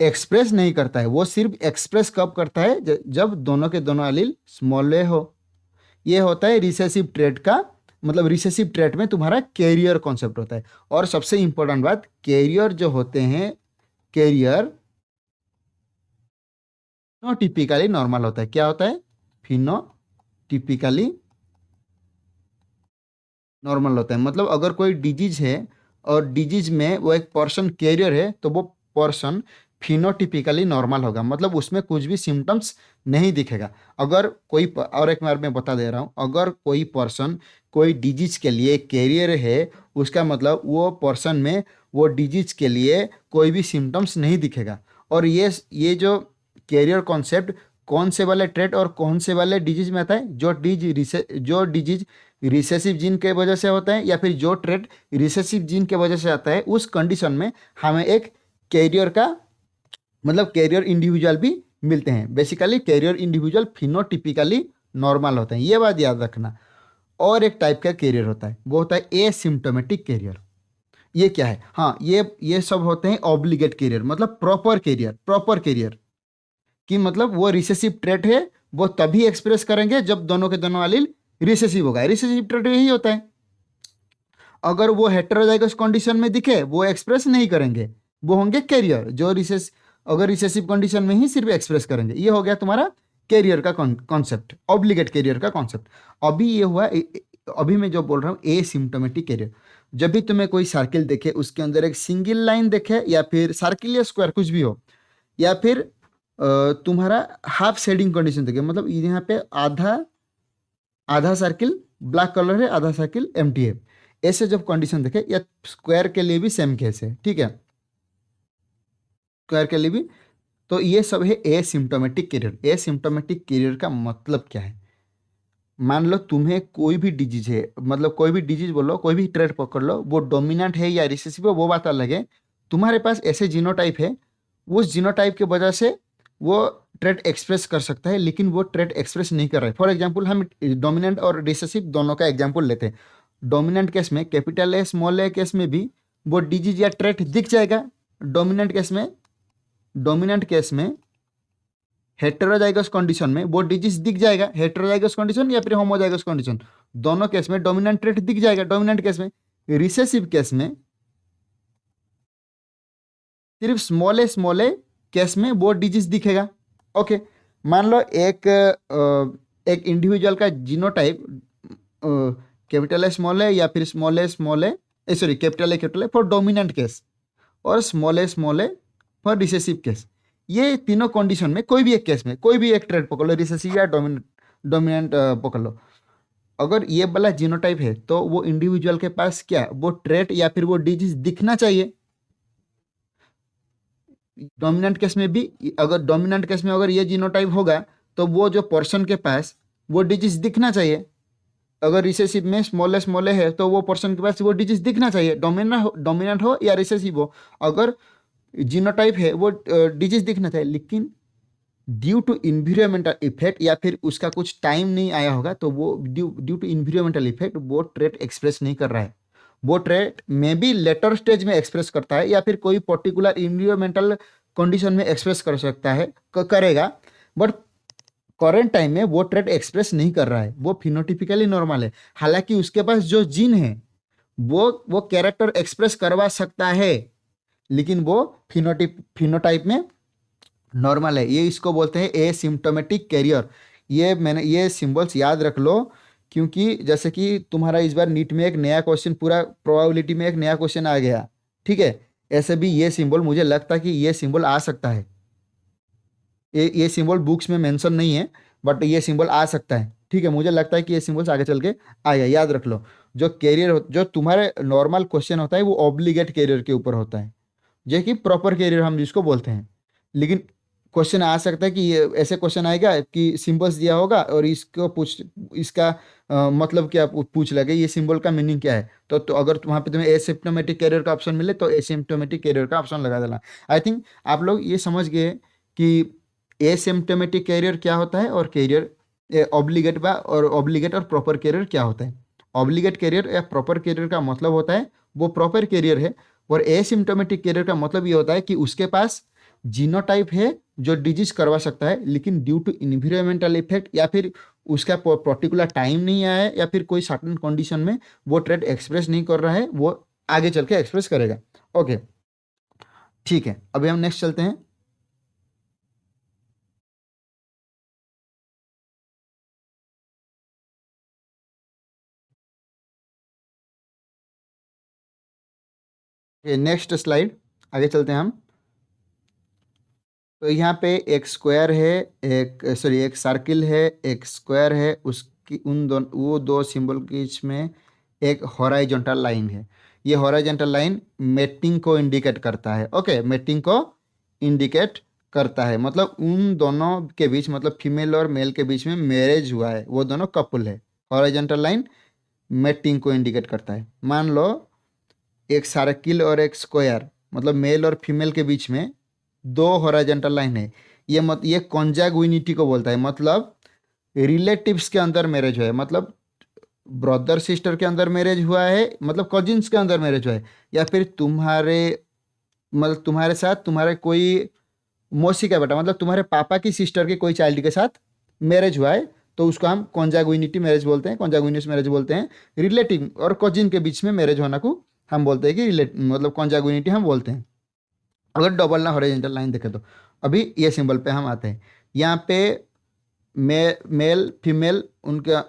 एक्सप्रेस नहीं करता है। वो सिर्फ एक्सप्रेस कब करता है? जब दोनों के दोनों एलील स्मॉल ए हो। ये होता है रिसेसिव ट्रेट का, मतलब रिसेसिव ट्रेट में तुम्हारा कैरियर कॉन्सेप्ट होता है। और सबसे इंपॉर्टेंट बात, कैरियर जो होते हैं, कैरियर फिनोटिपिकली नॉर्मल होता है। क्या होता है? फिनोटिपिकली नॉर्मल होता है। मतलब अगर कोई डिजीज है और डिजीज में वो एक पर्सन कैरियर है, तो वो पर्सन फिनोटिपिकली नॉर्मल होगा, मतलब उसमें कुछ भी सिम्टम्स नहीं दिखेगा। अगर कोई और एक बार मैं बता दे रहा हूँ, अगर कोई पर्सन कोई डिजीज के लिए कैरियर है, उसका मतलब वो पर्सन में वो डिजीज के लिए कोई भी सिम्टम्स नहीं दिखेगा। और ये जो कैरियर कॉन्सेप्ट कौन से वाले ट्रेट और कौन से वाले डिजीज में आता है? जो डिजीज रिसेसिव जीन के वजह से होता है, या फिर जो ट्रेट रिसेसिव जीन के वजह से आता है, उस कंडीशन में हमें एक कैरियर का, मतलब कैरियर इंडिविजुअल भी मिलते हैं। Basically carrier individual phenotypically normal होते हैं, ये बात याद रखना। और एक टाइप का कैरियर होता है, वो होता है एसिम्प्टोमेटिक कैरियर। ये क्या है? हाँ, ये सब होते हैं ऑब्लिगेट कैरियर, मतलब प्रॉपर कैरियर कि मतलब वो रिसेसिव ट्रेट है, वो तभी एक्सप्रेस करेंगे जब दोनों के दोनों एलील रिसेसिव होगा। रिसेसिव ट्रेट यही होता है। अगर वो हेटेरोजाइगस कंडीशन में दिखे, वो एक्सप्रेस नहीं करेंगे, वो होंगे कैरियर जो अगर रिसेसिव कंडीशन में ही सिर्फ एक्सप्रेस करेंगे। ये हो गया तुम्हारा कैरियर का कॉन्सेप्ट, ऑब्लिगेट कैरियर का कॉन्सेप्ट। अभी ये हुआ अभी मैं जो बोल रहा हूँ एसिम्प्टोमेटिक कैरियर। जब भी तुम्हें कोई सर्किल देखे, उसके अंदर एक सिंगल लाइन देखे, या फिर सर्किल या स्क्वायर कुछ भी हो, या फिर तुम्हारा हाफ शेडिंग कंडीशन देखे, मतलब यहाँ पे आधा आधा सर्किल ब्लैक कलर है, आधा सर्किल एम्प्टी है, ऐसे जब कंडीशन देखे, या स्क्वायर के लिए भी सेम केस है, ठीक है, स्क्वायर के लिए भी। तो ये सब है एसिम्प्टोमेटिक कैरियर। एसिम्प्टोमेटिक कैरियर का मतलब क्या है? मान लो तुम्हें कोई भी डिजीज है, मतलब कोई भी डिजीज बोलो, कोई भी ट्रेट पकड़ लो, वो डोमिनेंट है या रिसेसिव है वो बात अलग है। तुम्हारे पास ऐसे जीनोटाइप है, उस जीनोटाइप की वजह से वो ट्रेट एक्सप्रेस कर सकता है, लेकिन वो ट्रेट एक्सप्रेस नहीं कर रहा है। फॉर एग्जांपल, हम डोमिनेंट और रिसेसिव दोनों का एग्जांपल लेते हैं। डोमिनेंट केस में capital A small A case में भी वो डिजीज या ट्रेट दिख जाएगा। डोमिनेंट केस में हेटेरोजाइगस कंडीशन में वो डिजीज दिख जाएगा, हेटेरोजाइगस कंडीशन या फिर होमोजाइगस कंडीशन, दोनों केस में डोमिनेंट ट्रेट दिख जाएगा डोमिनेंट केस में। रिसेसिव केस में सिर्फ स्मॉल ए केस में वो डिजीज दिखेगा। ओके, मान लो एक इंडिविजुअल का जीनोटाइप कैपिटल ए या फिर small A sorry capital A for dominant case, और small A for recessive case. ये तीनों कंडीशन में कोई भी एक केस में कोई भी एक ट्रेट पकड़ लो, रिसेसिव या डोमिनेंट पकड़ लो, अगर ये वाला जीनोटाइप है तो वो इंडिविजुअल के पास क्या, वो ट्रेट या फिर वो डिजीज दिखना चाहिए। डोमिनेंट केस में भी, अगर डोमिनेंट केस में अगर ये जीनोटाइप होगा तो वो जो पर्सन के पास वो डिजीज दिखना चाहिए। अगर रिसेसिव में स्मॉल है तो वो पर्सन के पास वो डिजीज दिखना चाहिए, डोमिनेंट हो या रिसेसिव हो। अगर जीनोटाइप है वो डिजीज दिखना चाहिए, लेकिन ड्यू टू इन्वायरमेंटल इफेक्ट या फिर उसका कुछ टाइम नहीं आया होगा, तो वो ड्यू टू इन्वायरमेंटल इफेक्ट वो ट्रेट एक्सप्रेस नहीं कर रहा है। वो ट्रेट में भी लेटर स्टेज में एक्सप्रेस करता है, या फिर कोई पर्टिकुलर इन्वायरमेंटल कंडीशन में एक्सप्रेस कर सकता है, करेगा, बट करेंट टाइम में वो ट्रेट एक्सप्रेस नहीं कर रहा है, वो फिनोटिपिकली नॉर्मल है। हालांकि उसके पास जो जीन है वो कैरेक्टर एक्सप्रेस करवा सकता है, लेकिन वो फिनोटाइप में नॉर्मल है। ये इसको बोलते हैं एसिम्प्टोमेटिक कैरियर। मैंने ये सिंबल्स याद रख लो, क्योंकि जैसे कि तुम्हारा इस बार नीट में एक नया क्वेश्चन, पूरा प्रोबेबिलिटी में एक नया क्वेश्चन आ गया, ठीक है। ऐसे भी ये सिंबल मुझे लगता है कि ये सिंबल आ सकता है। ये सिंबल बुक्स में मेंशन नहीं है, बट ये सिंबल आ सकता है, ठीक है। मुझे लगता है कि ये सिंबल्स आगे चल के आएगा, याद रख लो। जो तुम्हारे नॉर्मल क्वेश्चन होता है वो ऑब्लिगेट कैरियर के ऊपर होता है, जो कि प्रॉपर कैरियर हम जिसको बोलते हैं। लेकिन क्वेश्चन आ सकता है कि ये ऐसे क्वेश्चन आएगा कि सिंबल्स दिया होगा और इसका मतलब क्या पूछ लगे, ये सिंबल का मीनिंग क्या है। तो अगर वहाँ पे तुम्हें एसिम्प्टोमेटिक कैरियर का ऑप्शन मिले तो एसिम्प्टोमेटिक कैरियर का ऑप्शन लगा देना। आई थिंक आप लोग ये समझ गए कि एसिम्प्टोमेटिक कैरियर क्या होता है और कैरियर ऑब्लिगेट और प्रॉपर कैरियर क्या होता है। ऑब्लिगेट कैरियर या प्रॉपर कैरियर का मतलब होता है वो प्रॉपर कैरियर है, और एसिम्प्टोमेटिक कैरियर का मतलब ये होता है कि उसके पास जीनोटाइप है जो डिजीज करवा सकता है, लेकिन ड्यू टू इन्वायरमेंटल इफेक्ट या फिर उसका पर्टिकुलर टाइम नहीं आया है या फिर कोई सर्टेन कंडीशन में वो ट्रेड एक्सप्रेस नहीं कर रहा है, वो आगे चल के एक्सप्रेस करेगा। ओके, ठीक है, अभी हम नेक्स्ट चलते हैं। नेक्स्ट स्लाइड, आगे चलते हैं हम। तो यहाँ पे एक स्क्वायर है, एक सर्किल है, एक स्क्वायर है, उसकी वो दो सिंबल के बीच में एक हॉराइजॉन्टल लाइन है। ये हॉराइजॉन्टल लाइन मेटिंग को इंडिकेट करता है। ओके, मेटिंग को इंडिकेट करता है, मतलब उन दोनों के बीच, मतलब फीमेल और मेल के बीच में मैरिज हुआ है, वो दोनों कपल है। हॉराइजॉन्टल लाइन मेटिंग को इंडिकेट करता है। मान लो एक सर्किल और एक स्क्वायर, मतलब मेल और फीमेल के बीच में दो हॉरिजॉन्टल लाइन है। ये कॉन्जैग्विनिटी को बोलता है, मतलब रिलेटिव्स के अंदर मैरिज हुआ है, मतलब ब्रदर सिस्टर के अंदर मैरिज हुआ है, मतलब कजिन्स के अंदर मैरिज हुआ है, या फिर तुम्हारे साथ तुम्हारे कोई मौसी का बेटा, मतलब तुम्हारे पापा की सिस्टर के कोई चाइल्ड के साथ मैरिज हुआ है, तो उसको हम कॉन्जैग्विनिटी मैरिज बोलते हैं, कॉन्जैग्विनियस मैरिज बोलते हैं। रिलेटिव और कजिन के बीच में मैरिज होना को हम बोलते हैं कि मतलब कॉन्जैग्विनिटी हम बोलते हैं, अगर डबल ना हॉरिजॉन्टल लाइन देखें तो। अभी ये सिंबल पे हम आते हैं। यहाँ पे मेल फीमेल उनका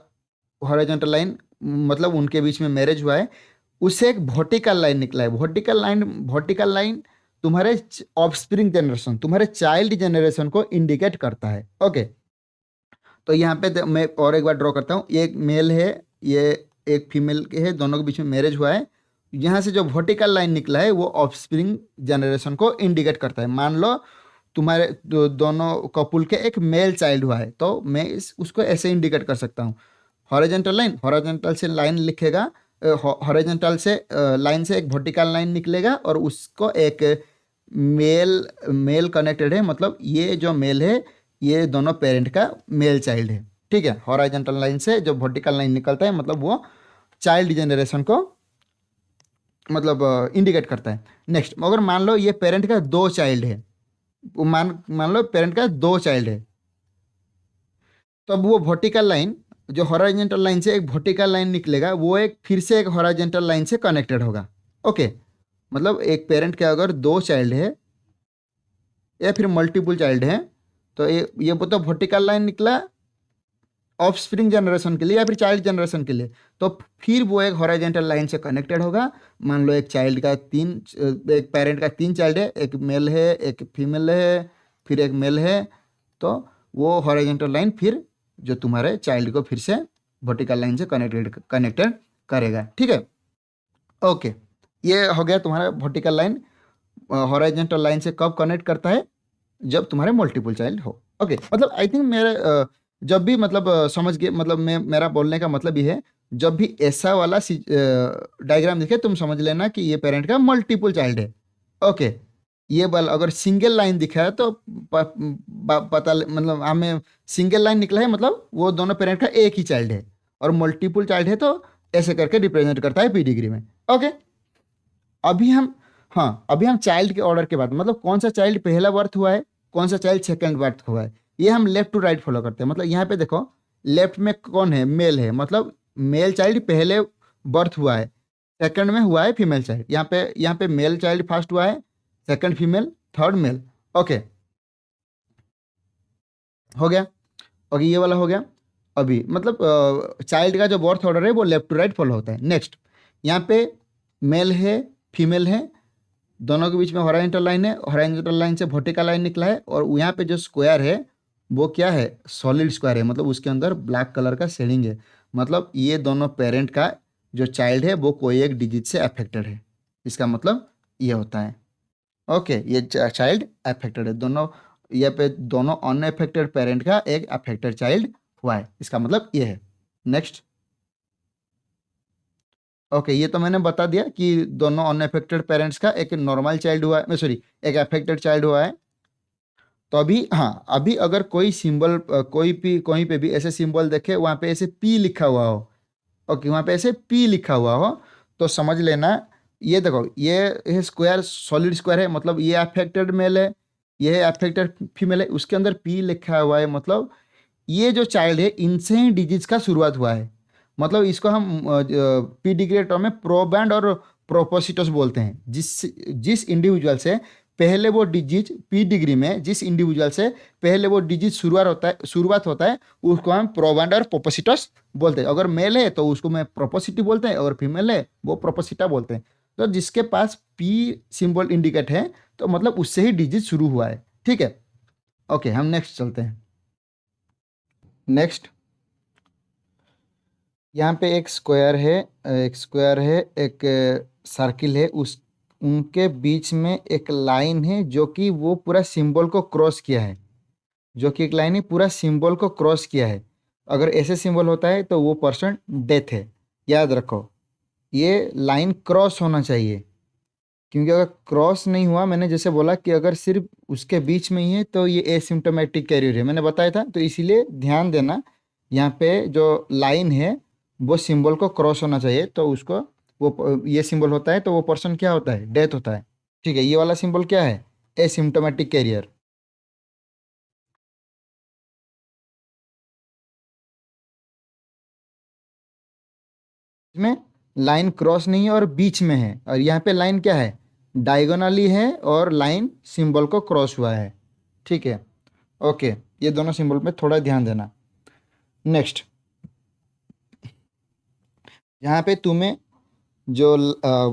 हॉरिजॉन्टल लाइन, मतलब उनके बीच में मैरिज हुआ है, उससे एक वर्टिकल लाइन निकला है। वर्टिकल लाइन तुम्हारे ऑफस्प्रिंग जनरेशन, तुम्हारे चाइल्ड जनरेशन को इंडिकेट करता है। ओके, तो यहाँ पे मैं और एक बार ड्रॉ करता हूँ। ये एक मेल है, ये एक फीमेल के है, दोनों के बीच में मैरिज हुआ है। यहाँ से जो वर्टिकल लाइन निकला है वो ऑफस्प्रिंग जनरेशन को इंडिकेट करता है। मान लो तुम्हारे दोनों कपुल के एक मेल चाइल्ड हुआ है, तो मैं उसको ऐसे इंडिकेट कर सकता हूँ। हॉरिजॉन्टल से लाइन लिखेगा, हॉरिजॉन्टल से लाइन से एक वर्टिकल लाइन निकलेगा और उसको एक मेल मेल कनेक्टेड है, मतलब ये जो मेल है ये दोनों पेरेंट का मेल चाइल्ड है, ठीक है। हॉरिजॉन्टल लाइन से जो वर्टिकल लाइन निकलता है, मतलब वो चाइल्ड जनरेशन को मतलब इंडिकेट करता है। नेक्स्ट, अगर मान लो ये पेरेंट का दो चाइल्ड है, मान लो पेरेंट का दो चाइल्ड है, तो अब वो वर्टिकल लाइन, जो हॉरिजॉन्टल लाइन से एक वर्टिकल लाइन निकलेगा, वो एक फिर से एक हॉरिजॉन्टल लाइन से कनेक्टेड होगा। ओके, मतलब एक पेरेंट के अगर दो चाइल्ड है या फिर मल्टीपल चाइल्ड है, तो ये तो वर्टिकल लाइन निकला ऑफस्प्रिंग जनरेशन के लिए या फिर चाइल्ड जनरेशन के लिए, तो फिर वो एक हॉरिजॉन्टल लाइन से कनेक्टेड होगा। मान लो एक पेरेंट का तीन चाइल्ड है, एक मेल है, एक फीमेल है, फिर एक मेल है, तो वो हॉरिजॉन्टल लाइन फिर जो तुम्हारे चाइल्ड को फिर से वर्टिकल लाइन से कनेक्टेड करेगा, ठीक है। ओके, ये हो गया तुम्हारा वर्टिकल लाइन हॉरिजॉन्टल लाइन से कब कनेक्ट करता है, जब तुम्हारे मल्टीपल चाइल्ड हो। ओके, मतलब आई थिंक मेरे जब भी मतलब समझ गए, मतलब मेरा बोलने का मतलब ये है, जब भी ऐसा वाला डायग्राम दिखे तुम समझ लेना कि ये पेरेंट का मल्टीपल चाइल्ड है। ओके, ये वाला अगर सिंगल लाइन दिखा है तो मतलब हमें सिंगल लाइन निकला है, मतलब वो दोनों पेरेंट का एक ही चाइल्ड है, और मल्टीपल चाइल्ड है तो ऐसे करके रिप्रेजेंट करता है पी डिग्री में। ओके, अभी हम अभी हम चाइल्ड के ऑर्डर के बाद, मतलब कौन सा चाइल्ड पहला बर्थ हुआ है, कौन सा चाइल्ड सेकंड बर्थ हुआ है, ये हम लेफ्ट टू राइट फॉलो करते हैं। मतलब यहाँ पे देखो, लेफ्ट में कौन है, मेल है, मतलब मेल चाइल्ड पहले बर्थ हुआ है, सेकंड में हुआ है फीमेल चाइल्ड। यहाँ पे मेल चाइल्ड फर्स्ट हुआ है, second female, third male. Okay, हो गया। ओके, ये वाला हो गया। अभी मतलब चाइल्ड का जो बर्थ ऑर्डर है वो लेफ्ट टू राइट फॉलो होता है। नेक्स्ट, यहाँ पे मेल है, फीमेल है, दोनों के बीच में हॉरिजॉन्टल लाइन है, हॉरिजॉन्टल लाइन से वर्टिकल लाइन निकला है, और यहाँ पे जो स्क्वायर है वो क्या है, सॉलिड स्क्वायर है, मतलब उसके अंदर ब्लैक कलर का शेडिंग है। मतलब ये दोनों पेरेंट का जो चाइल्ड है वो कोई एक डिजीज से अफेक्टेड है, इसका मतलब ये होता है। ओके, ये चाइल्ड अफेक्टेड है, दोनों ये पे दोनों अनअफेक्टेड पेरेंट का एक अफेक्टेड चाइल्ड हुआ है, इसका मतलब ये है। नेक्स्ट, ओके, ये तो मैंने बता दिया कि दोनों अनअफेक्टेड पेरेंट्स का एक नॉर्मल चाइल्ड हुआ है, सॉरी, एक अफेक्टेड चाइल्ड हुआ है। तो अभी हाँ, अभी अगर कोई सिंबल कोई भी कहीं पे भी ऐसे सिंबल देखे वहाँ पे ऐसे पी लिखा हुआ हो, ओके, वहाँ पे ऐसे पी लिखा हुआ हो, तो समझ लेना, ये देखो, ये स्क्वायर सॉलिड स्क्वायर है, मतलब ये अफेक्टेड मेल है, ये अफेक्टेड फीमेल है, उसके अंदर पी लिखा हुआ है, मतलब ये जो चाइल्ड है इनसे ही डिजीज का शुरुआत हुआ है। मतलब इसको हम पी डिग्री टर्म में प्रोबैंड और प्रोपोसिटस बोलते हैं। जिस जिस इंडिविजुअल से पहले वो डिजीज पी डिग्री में, जिस इंडिविजुअल से पहले वो डिजीज शुरुआत होता है उसको हम प्रोबैंड और प्रोपोसिटस बोलते हैं। अगर मेल है तो उसको मैं प्रोपोसिटी बोलते हैं, अगर फीमेल है वो प्रोपोसिटा बोलते हैं। तो जिसके पास पी सिंबल इंडिकेट है तो मतलब उससे ही डिजीज शुरू हुआ है। ठीक है, ओके, हम नेक्स्ट चलते हैं। नेक्स्ट, यहाँ पे एक स्क्वायर है, एक सर्किल है, उस उनके बीच में एक लाइन है जो कि वो पूरा सिंबल को क्रॉस किया है, जो कि एक लाइन है पूरा सिंबल को क्रॉस किया है। अगर ऐसे सिंबल होता है तो वो पर्सन डेथ है। याद रखो, ये लाइन क्रॉस होना चाहिए, क्योंकि अगर क्रॉस नहीं हुआ, मैंने जैसे बोला कि अगर सिर्फ उसके बीच में ही है तो ये एसिम्टोमेटिक कैरियर है, मैंने बताया था। तो इसीलिए ध्यान देना, यहाँ पे जो लाइन है वो सिंबल को क्रॉस होना चाहिए, तो उसको वो ये सिंबल होता है तो वो पर्सन क्या होता है, डेथ होता है। ठीक है, ये वाला सिंबल क्या है, एसिम्टोमेटिक कैरियर। इसमें लाइन क्रॉस नहीं है और बीच में है, और यहाँ पे लाइन क्या है, डायगोनली है, और लाइन सिंबल को क्रॉस हुआ है। ठीक है, ओके, ये दोनों सिंबल पे थोड़ा ध्यान देना। नेक्स्ट, यहाँ पे तुम्हें जो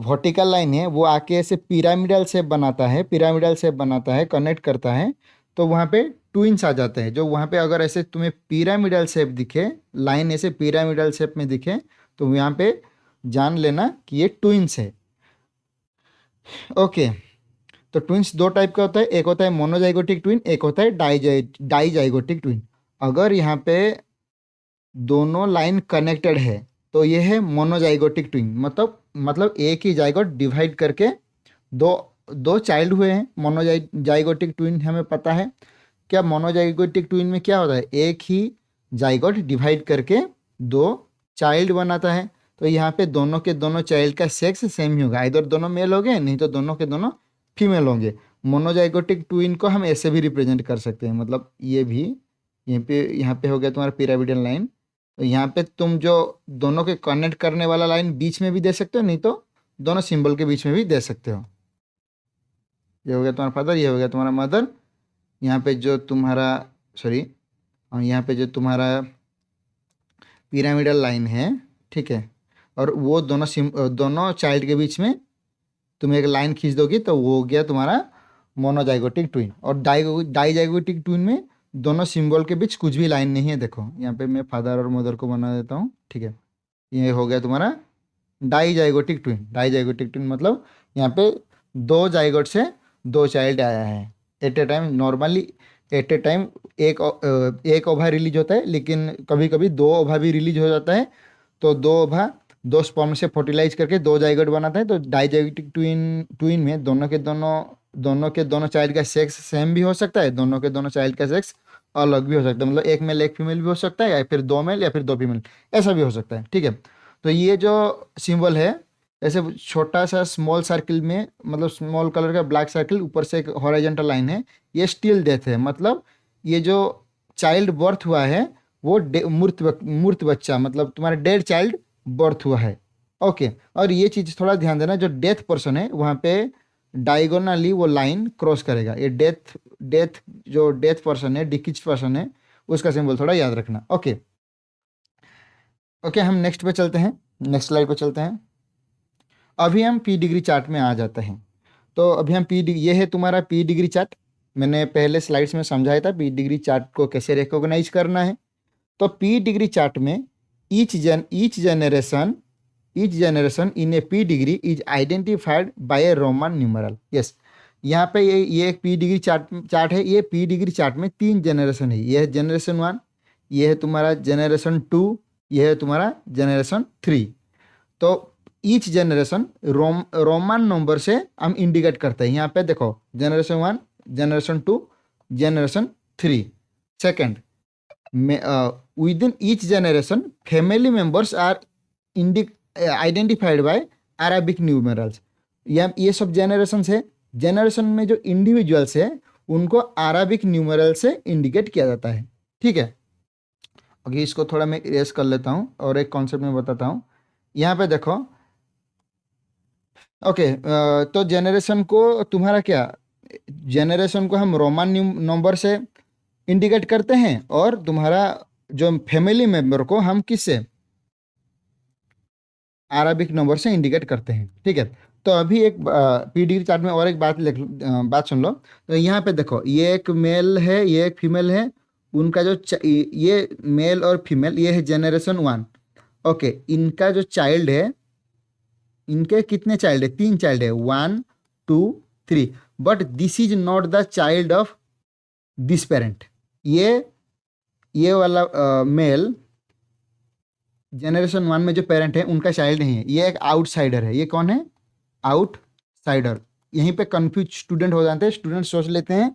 वर्टिकल लाइन है वो आके ऐसे पिरामिडल शेप बनाता है, कनेक्ट करता है, तो वहाँ पे ट्विंस आ जाते हैं। जो वहाँ पे अगर ऐसे तुम्हें पिरामिडल शेप दिखे, लाइन ऐसे पिरामिडल शेप में दिखे, तो यहाँ पे जान लेना कि ये ट्विंस है। ओके, तो ट्विंस दो टाइप का होता है, एक होता है मोनोजाइगोटिक ट्विन, एक होता है डाइजाइगोटिक ट्विन। अगर यहाँ पे दोनों लाइन कनेक्टेड है तो ये है मोनोजाइगोटिक ट्विन, मतलब एक ही जाइगोट डिवाइड करके दो दो चाइल्ड हुए हैं। मोनोजाइगोटिक ट्विन हमें पता है क्या, मोनोजाइगोटिक ट्विन में क्या होता है, एक ही जाइगोट डिवाइड करके दो चाइल्ड बनाता है। तो यहाँ पे दोनों के दोनों चाइल्ड का सेक्स सेम ही होगा, इधर दोनों मेल होंगे, नहीं तो दोनों के दोनों फीमेल होंगे। मोनोजाइगोटिक ट्विन को हम ऐसे भी रिप्रेजेंट कर सकते हैं, मतलब ये भी यहाँ पे हो गया तुम्हारा पिरामिडल लाइन। तो यहाँ पे तुम जो दोनों के कनेक्ट करने वाला लाइन बीच में भी दे सकते हो, नहीं तो दोनों सिंबल के बीच में भी दे सकते हो। ये हो गया तुम्हारा फादर, ये हो गया तुम्हारा मदर। यहाँ पे जो तुम्हारा, सॉरी, और यहाँ पे जो तुम्हारा पिरामिडल लाइन है, ठीक है, और वो दोनों चाइल्ड के बीच में तुम एक लाइन खींच दोगी तो वो हो गया तुम्हारा मोनोजाइगोटिक ट्विन। और डाइजाइगोटिक ट्विन में दोनों सिंबल के बीच कुछ भी लाइन नहीं है। देखो यहाँ पे मैं फादर और मदर को बना देता हूँ, ठीक है, ये हो गया तुम्हारा डाइजाइगोटिक ट्विन। डाइजाइगोटिक ट्विन मतलब यहाँ पे दो जाइगोट से दो चाइल्ड आया है at a time. Normally at a time एक ओवा रिलीज होता है, लेकिन कभी कभी दो ओवा भी रिलीज हो जाता है। तो दो ओवा दो स्पर्म से फर्टिलाइज करके दो जाइगोट बनाता है। तो डाइजाइगोटिक ट्विन में दोनों के दोनों चाइल्ड का सेक्स सेम भी हो सकता है, दोनों के दोनों चाइल्ड का सेक्स अलग भी हो सकता है, मतलब एक मेल एक फीमेल भी हो सकता है, या फिर दो मेल या फिर दो फीमेल, ऐसा भी हो सकता है। ठीक है, तो ये जो सिंबल है, ऐसे छोटा सा स्मॉल सर्किल में, मतलब स्मॉल कलर का ब्लैक सर्किल, ऊपर से एक हॉरिजॉन्टल लाइन है, ये स्टिल डेथ है। मतलब ये जो चाइल्ड बर्थ हुआ है वो मूर्त बच्चा, मतलब तुम्हारा डेड चाइल्ड बर्थ हुआ है। ओके, और ये चीज़ थोड़ा ध्यान देना, जो डेथ पर्सन है वहाँ पे डायगोनली वो लाइन क्रॉस करेगा। ये डेथ डेथ जो डेथ पर्सन है, डिकीज पर्सन है, उसका सिंबल थोड़ा याद रखना। ओके ओके, हम नेक्स्ट पे चलते हैं, नेक्स्ट स्लाइड पे चलते हैं। अभी हम पी डिग्री चार्ट में आ जाते हैं। तो अभी हम ये है तुम्हारा पी डिग्री चार्ट। मैंने पहले स्लाइड्स में समझाया था पी डिग्री चार्ट को कैसे रिकॉग्नाइज करना है। तो पी डिग्री चार्ट में each generation in A P degree is identified by A Roman numeral. Yes, यहाँ पे ये एक पी डिग्री चार्ट है। ये पी डिग्री चार्ट में 3 जनरेशन है। ये है जनरेशन 1, ये है तुम्हारा जनरेशन 2, ये है तुम्हारा जनरेशन 3। तो ईच जनरेशन रोमन नंबर से हम इंडिकेट करते हैं। यहाँ पे देखो generation 1, generation 2, generation 3। Second, within each generation family members are identified by Arabic numerals। ये सब जनरेशन है। जनरेशन में जो इंडिविजुअल्स है उनको अरबिक न्यूमरल से इंडिकेट किया जाता है। ठीक है, अभी इसको थोड़ा मैं इरेज कर लेता हूँ और एक कॉन्सेप्ट में बताता हूँ। यहाँ पे देखो, ओके तो जनरेशन को तुम्हारा क्या, जनरेशन को हम रोमन नंबर से इंडिकेट करते हैं और तुम्हारा जो फैमिली मेंबर को हम किससे, अरबिक नंबर से इंडिकेट करते हैं। ठीक है, तो अभी एक पी डिग्री चार्ट में और एक बात सुन लो। तो यहाँ पे देखो, ये एक मेल है, ये एक फीमेल है। उनका जो ये मेल और फीमेल, ये है जनरेशन 1। ओके, इनका जो चाइल्ड है, इनके कितने चाइल्ड है, 3 चाइल्ड है, 1 2 3। But this is not the child of this parent. ये वाला मेल जनरेशन 1 में जो पेरेंट है उनका चाइल्ड नहीं है, ये एक आउटसाइडर है। ये कौन है, आउटसाइडर। यहीं पे कंफ्यूज स्टूडेंट हो जाते हैं। स्टूडेंट सोच लेते हैं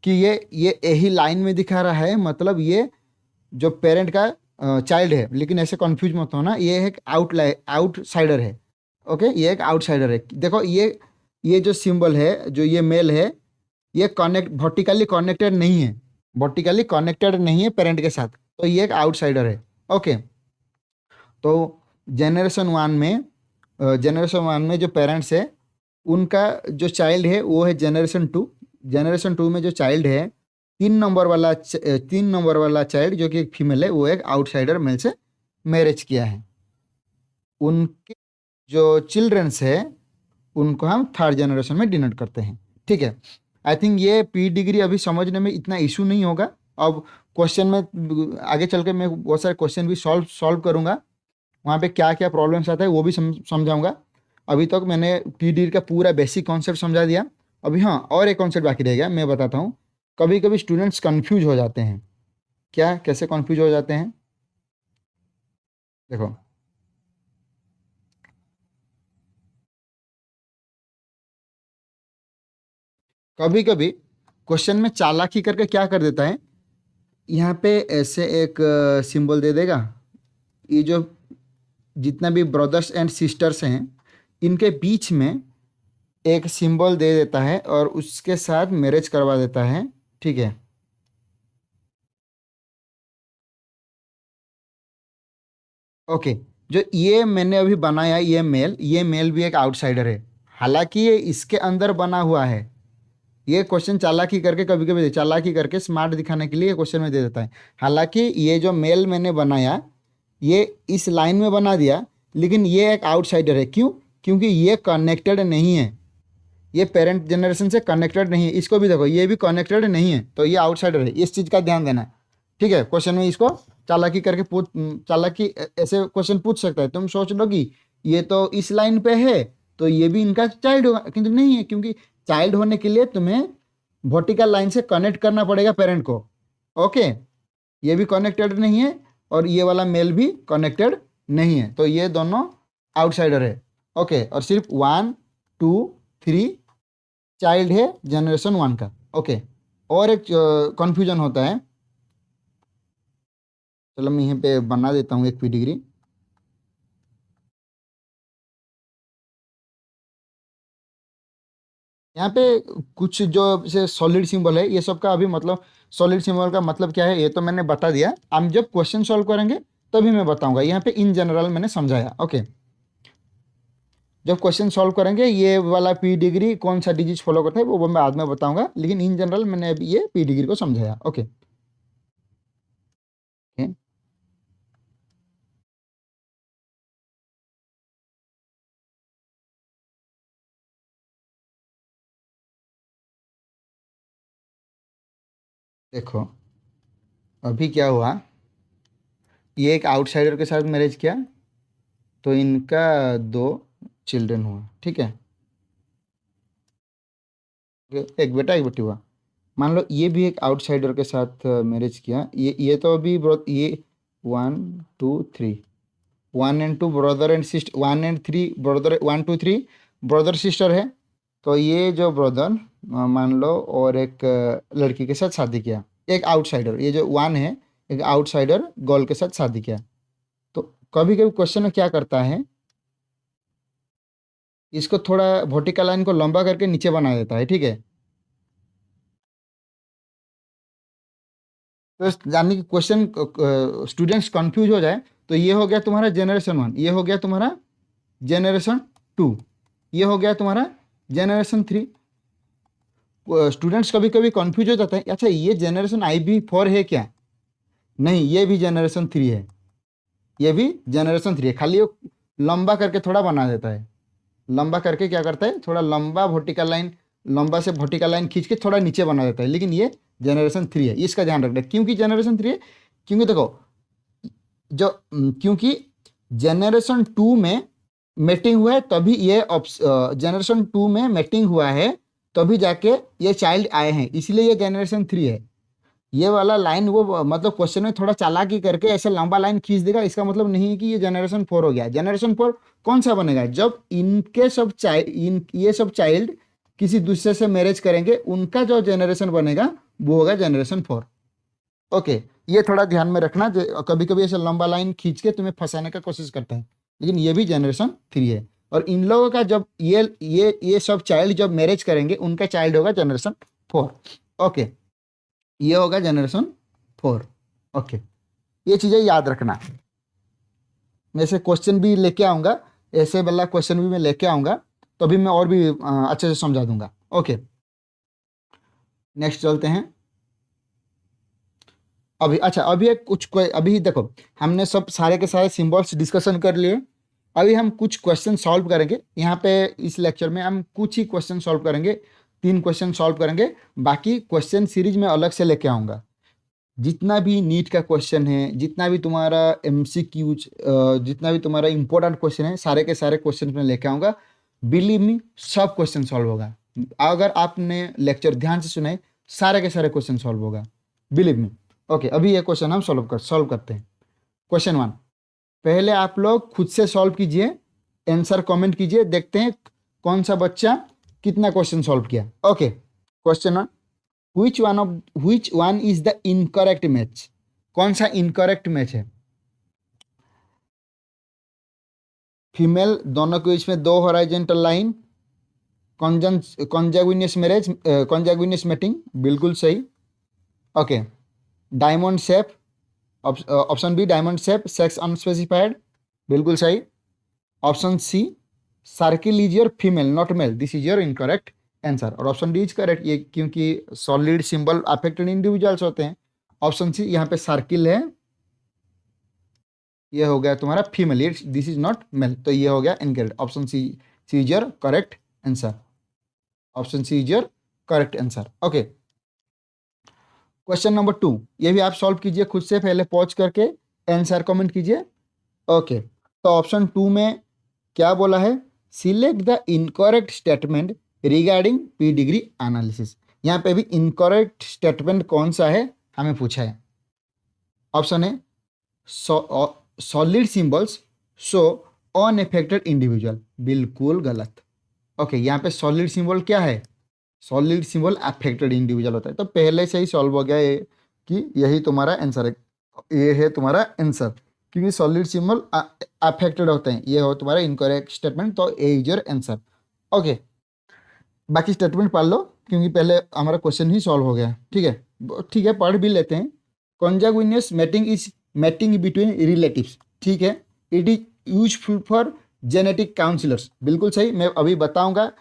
कि ये यही लाइन में दिखा रहा है, मतलब ये जो पेरेंट का चाइल्ड है, लेकिन ऐसे कंफ्यूज मत होना, ये एक आउटसाइडर है। ओके, ये एक आउटसाइडर है। देखो ये जो सिंबल है, जो ये मेल है, ये वर्टिकली कनेक्टेड नहीं है, वर्टिकली कनेक्टेड नहीं है पेरेंट के साथ, तो ये एक आउटसाइडर है। ओके, तो जनरेशन 1 में जो पेरेंट्स है उनका जो चाइल्ड है वो है जनरेशन 2। जनरेशन 2 में जो चाइल्ड है, 3 नंबर वाला चाइल्ड जो कि एक फीमेल है, वो एक आउटसाइडर मेल से मैरिज किया है। उनके जो चिल्ड्रंस है उनको हम 3rd जनरेशन में डिनोट करते हैं। ठीक है, आई थिंक ये पी डिग्री अभी समझने में इतना इशू नहीं होगा। अब क्वेश्चन में आगे चल के मैं बहुत सारे क्वेश्चन भी सॉल्व करूँगा, वहाँ पे क्या क्या प्रॉब्लम्स आता है वो भी समझाऊंगा। अभी तक मैंने पी डिग्री का पूरा बेसिक कॉन्सेप्ट समझा दिया। अभी हाँ, और एक कॉन्सेप्ट बाकी रह गया, मैं बताता हूँ। कभी कभी स्टूडेंट्स कंफ्यूज हो जाते हैं। क्या, कैसे कंफ्यूज हो जाते हैं, देखो कभी कभी क्वेश्चन में चालाकी करके क्या कर देता है, यहाँ पे ऐसे एक सिंबल दे देगा। ये जो जितना भी ब्रदर्स एंड सिस्टर्स हैं इनके बीच में एक सिंबल दे देता है और उसके साथ मैरिज करवा देता है। ठीक है, ओके, जो ये मैंने अभी बनाया ये मेल भी एक आउटसाइडर है, हालांकि ये इसके अंदर बना हुआ है। ये क्वेश्चन चालाकी करके, कभी कभी चालाकी करके स्मार्ट दिखाने के लिए क्वेश्चन में दे देता है। हालांकि ये जो मेल मैंने बनाया ये इस लाइन में बना दिया, लेकिन ये एक आउटसाइडर है। क्यों, क्योंकि ये कनेक्टेड नहीं है, ये पेरेंट जनरेशन से कनेक्टेड नहीं है। इसको भी देखो, ये भी कनेक्टेड नहीं है, तो ये आउटसाइडर है। इस चीज़ का ध्यान देना है। ठीक है, क्वेश्चन में इसको चालाकी करके चालाकी ऐसे क्वेश्चन पूछ सकता है। तुम सोच लो कि ये तो इस लाइन पे है तो ये भी इनका चाइल्ड होगा, किंतु नहीं है, क्योंकि चाइल्ड होने के लिए तुम्हें वर्टिकल लाइन से कनेक्ट करना पड़ेगा पेरेंट को। ओके, ये भी कनेक्टेड नहीं है और ये वाला मेल भी कनेक्टेड नहीं है, तो ये दोनों आउटसाइडर है। ओके, और सिर्फ 1 2 3 चाइल्ड है जनरेशन 1 का। ओके, और एक कंफ्यूजन होता है, चलो मैं यहाँ पे बना देता हूँ एक पी डिग्री। यहाँ पे कुछ जो जैसे सॉलिड सिंबल है, ये सब का अभी मतलब सॉलिड सिंबल का मतलब क्या है ये तो मैंने बता दिया। हम जब क्वेश्चन सॉल्व करेंगे तभी मैं बताऊंगा। यहाँ पे इन जनरल मैंने समझाया। ओके, जब क्वेश्चन सॉल्व करेंगे ये वाला पी डिग्री कौन सा डिजिट फॉलो करता है वो मैं बाद में बताऊंगा, लेकिन इन जनरल मैंने अभी ये पी डिग्री को समझाया। ओके, देखो अभी क्या हुआ, ये एक आउटसाइडर के साथ मैरिज किया तो इनका दो चिल्ड्रन हुआ, ठीक है, एक बेटा एक बेटी हुआ। मान लो ये भी एक आउटसाइडर के साथ मैरिज किया, ये तो अभी ये 1 2 3, 1 and 2 brother and sister, 1 and 3 brother, 1 2 3 brother sister है। तो ये जो ब्रदर मान लो और एक लड़की के साथ शादी किया, एक आउटसाइडर, ये जो वन है एक आउटसाइडर गर्ल के साथ शादी किया। तो कभी कभी क्वेश्चन में क्या करता है, इसको थोड़ा वर्टिकल लाइन को लंबा करके नीचे बना देता है, ठीक है। तो यानी कि क्वेश्चन स्टूडेंट्स कंफ्यूज हो जाए, तो ये हो गया तुम्हारा जनरेशन 1, ये हो गया तुम्हारा जनरेशन 2, ये हो गया तुम्हारा जनरेशन 3। स्टूडेंट्स कभी कभी कंफ्यूज हो जाते हैं, अच्छा ये जनरेशन IB4 है क्या? नहीं, ये भी जनरेशन 3 है, ये भी जनरेशन 3 है, खाली वो लंबा करके थोड़ा बना देता है। लंबा करके क्या करता है, थोड़ा लंबा वर्टिकल लाइन, लंबा से वर्टिकल लाइन खींच के थोड़ा नीचे बना देता है, लेकिन ये जनरेशन 3 है। इसका ध्यान रखना, क्योंकि जनरेशन 3 है, क्योंकि देखो जो क्योंकि जनरेशन 2 में मेटिंग हुआ है, तभी ये जनरेशन 2 में मेटिंग हुआ है, तभी जाके ये चाइल्ड आए हैं, इसलिए ये जनरेशन 3 है। ये वाला लाइन वो मतलब क्वेश्चन में थोड़ा चालाकी करके ऐसे लंबा लाइन खींच देगा, इसका मतलब नहीं है कि ये जनरेशन 4 हो गया। जनरेशन 4 कौन सा बनेगा, जब इनके सब चाइल्ड, ये सब चाइल्ड किसी दूसरे से मैरिज करेंगे, उनका जो जनरेशन बनेगा वो होगा जनरेशन 4। ओके, ये थोड़ा ध्यान में रखना, कभी कभी ऐसे लंबा लाइन खींच के तुम्हें फंसाने का कोशिश करते हैं, लेकिन ये भी जनरेशन 3 है। और इन लोगों का जब ये सब चाइल्ड जब मैरिज करेंगे, उनका चाइल्ड होगा जनरेशन 4। ओके, ये होगा जनरेशन 4। ओके, ये चीज़ें याद रखना। मैं ऐसे क्वेश्चन भी लेके आऊँगा, ऐसे वाला क्वेश्चन भी मैं लेके आऊँगा, तो अभी मैं और भी अच्छे से समझा दूंगा। ओके, नेक्स्ट चलते हैं। अभी अच्छा, अभी एक अभी देखो, हमने सब सारे के सारे सिंबल्स डिस्कशन कर लिए। अभी हम कुछ क्वेश्चन सॉल्व करेंगे यहाँ पे, इस लेक्चर में हम कुछ ही क्वेश्चन सॉल्व करेंगे, 3 क्वेश्चन सॉल्व करेंगे, बाकी क्वेश्चन सीरीज में अलग से लेके आऊँगा। जितना भी नीट का क्वेश्चन है, जितना भी तुम्हारा MCQ, जितना भी तुम्हारा इंपॉर्टेंट क्वेश्चन है, सारे के सारे क्वेश्चन में लेके आऊँगा। बिलीव मी, सब क्वेश्चन सॉल्व होगा। अगर आपने लेक्चर ध्यान से सुने, सारे के सारे क्वेश्चन सॉल्व होगा, बिलीव मी। ओके, अभी ये क्वेश्चन हम सॉल्व करते हैं। क्वेश्चन 1, पहले आप लोग खुद से सॉल्व कीजिए, आंसर कमेंट कीजिए, देखते हैं कौन सा बच्चा कितना क्वेश्चन सॉल्व किया। Okay, question 1, which one is the incorrect match? कौन सा इनकरेक्ट मैच है? फीमेल दोनों के बीच में 2 horizontal line, consanguineous marriage, consanguineous mating, बिल्कुल सही। Okay, diamond shape, option B diamond shape, sex unspecified, बिल्कुल सही। Option C circle is your female not male, this is your incorrect answer. और ऑप्शन डी इज करेक्ट, ये क्योंकि solid symbol affected individuals होते हैं। Option C, यहाँ पे circle है, ये हो गया तुम्हारा female, this is not male, तो ये हो गया incorrect. Option C is your correct answer, option C is your correct answer. Okay, question number 2, ये भी आप सॉल्व कीजिए खुद से, पहले पॉज करके आंसर कमेंट कीजिए। ओके, तो ऑप्शन 2 में क्या बोला है, select the incorrect statement regarding P degree analysis. यहाँ पे भी इनकरेक्ट स्टेटमेंट कौन सा है हमें पूछा है। ऑप्शन है solid symbols show unaffected individual, बिल्कुल गलत। ओके, यहाँ पे सॉलिड सिंबल क्या है, सॉलिड सिंबल अफेक्टेड इंडिविजुअल होता है, तो पहले से ही सॉल्व हो गया ये कि यही तुम्हारा आंसर है, ये है तुम्हारा आंसर, क्योंकि सॉलिड सिंबल अफेक्टेड होते हैं। ये हो तुम्हारा इनकरेक्ट स्टेटमेंट, तो ए इज योर आंसर। ओके, बाकी स्टेटमेंट पढ़ लो, क्योंकि पहले हमारा क्वेश्चन ही सॉल्व हो गया। ठीक है, ठीक है, पढ़ भी लेते हैं। Consanguineous mating is mating between relatives, ठीक है, it is useful for genetic counsellors, बिल्कुल सही। मैं अभी बताऊंगा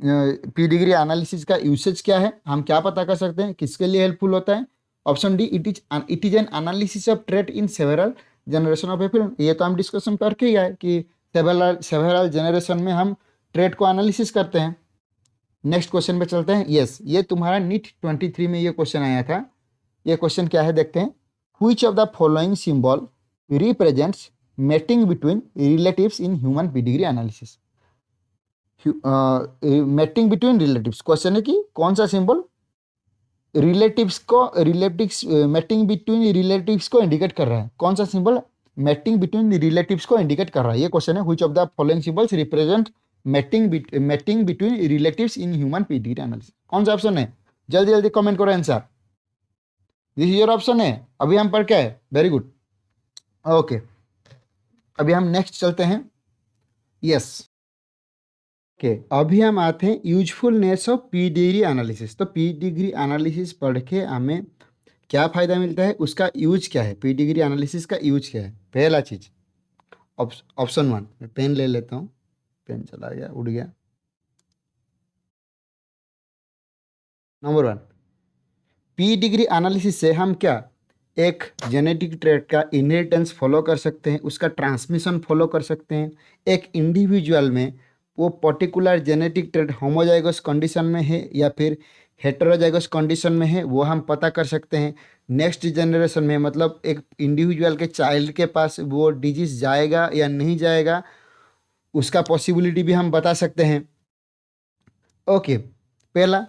P डिग्री एनालिसिस का यूसेज क्या है, हम क्या पता कर सकते हैं, किसके लिए हेल्पफुल होता है। Option D, it is an analysis of trait in several generation of A film, ये तो हम डिस्कशन करके ही आए कि सेवरल जनरेशन में हम ट्रेट को एनालिसिस करते हैं। नेक्स्ट क्वेश्चन पे चलते हैं। यस, ये तुम्हारा नीट 23 में ये क्वेश्चन आया था ये क्वेश्चन क्या है देखते हैं। Which of the following symbol represents mating between relatives in human pedigree analysis. Mating between relatives question है कि कौन सा symbol relatives mating between relatives को इंडिकेट कर रहा है। कौन सा सिंबल मैटिंग बिटवीन रिलेटिव्स को इंडिकेट कर रहा है, ये क्वेश्चन है। Which of the following symbols represent mating between relatives in human pedigree analysis. कौन सा ऑप्शन है, जल्दी जल्दी कमेंट करो answer. This is your option है। अभी हम पढ़ के आए, वेरी गुड। ओके, अभी हम नेक्स्ट चलते हैं। यस, ओके, अभी हम आते हैं usefulness of pedigree analysis. तो पी डिग्री एनालिसिस पढ़ के हमें क्या फ़ायदा मिलता है, उसका यूज क्या है, पी डिग्री एनालिसिस का यूज क्या है। पहला चीज़ ऑप्शन 1, मैं पेन ले लेता हूँ, पेन चला गया, उड़ गया। नंबर 1, पी डिग्री एनालिसिस से हम क्या एक जेनेटिक ट्रेट का इनहेरिटेंस फॉलो कर सकते हैं, उसका ट्रांसमिशन फॉलो कर सकते हैं। एक इंडिविजुअल में वो particular genetic trait homozygous condition में है या फिर हेटेरोजाइगस कंडीशन में है, वो हम पता कर सकते हैं। नेक्स्ट जनरेशन में मतलब एक इंडिविजुअल के चाइल्ड के पास वो डिजीज जाएगा या नहीं जाएगा, उसका पॉसिबिलिटी भी हम बता सकते हैं। ओके, पहला,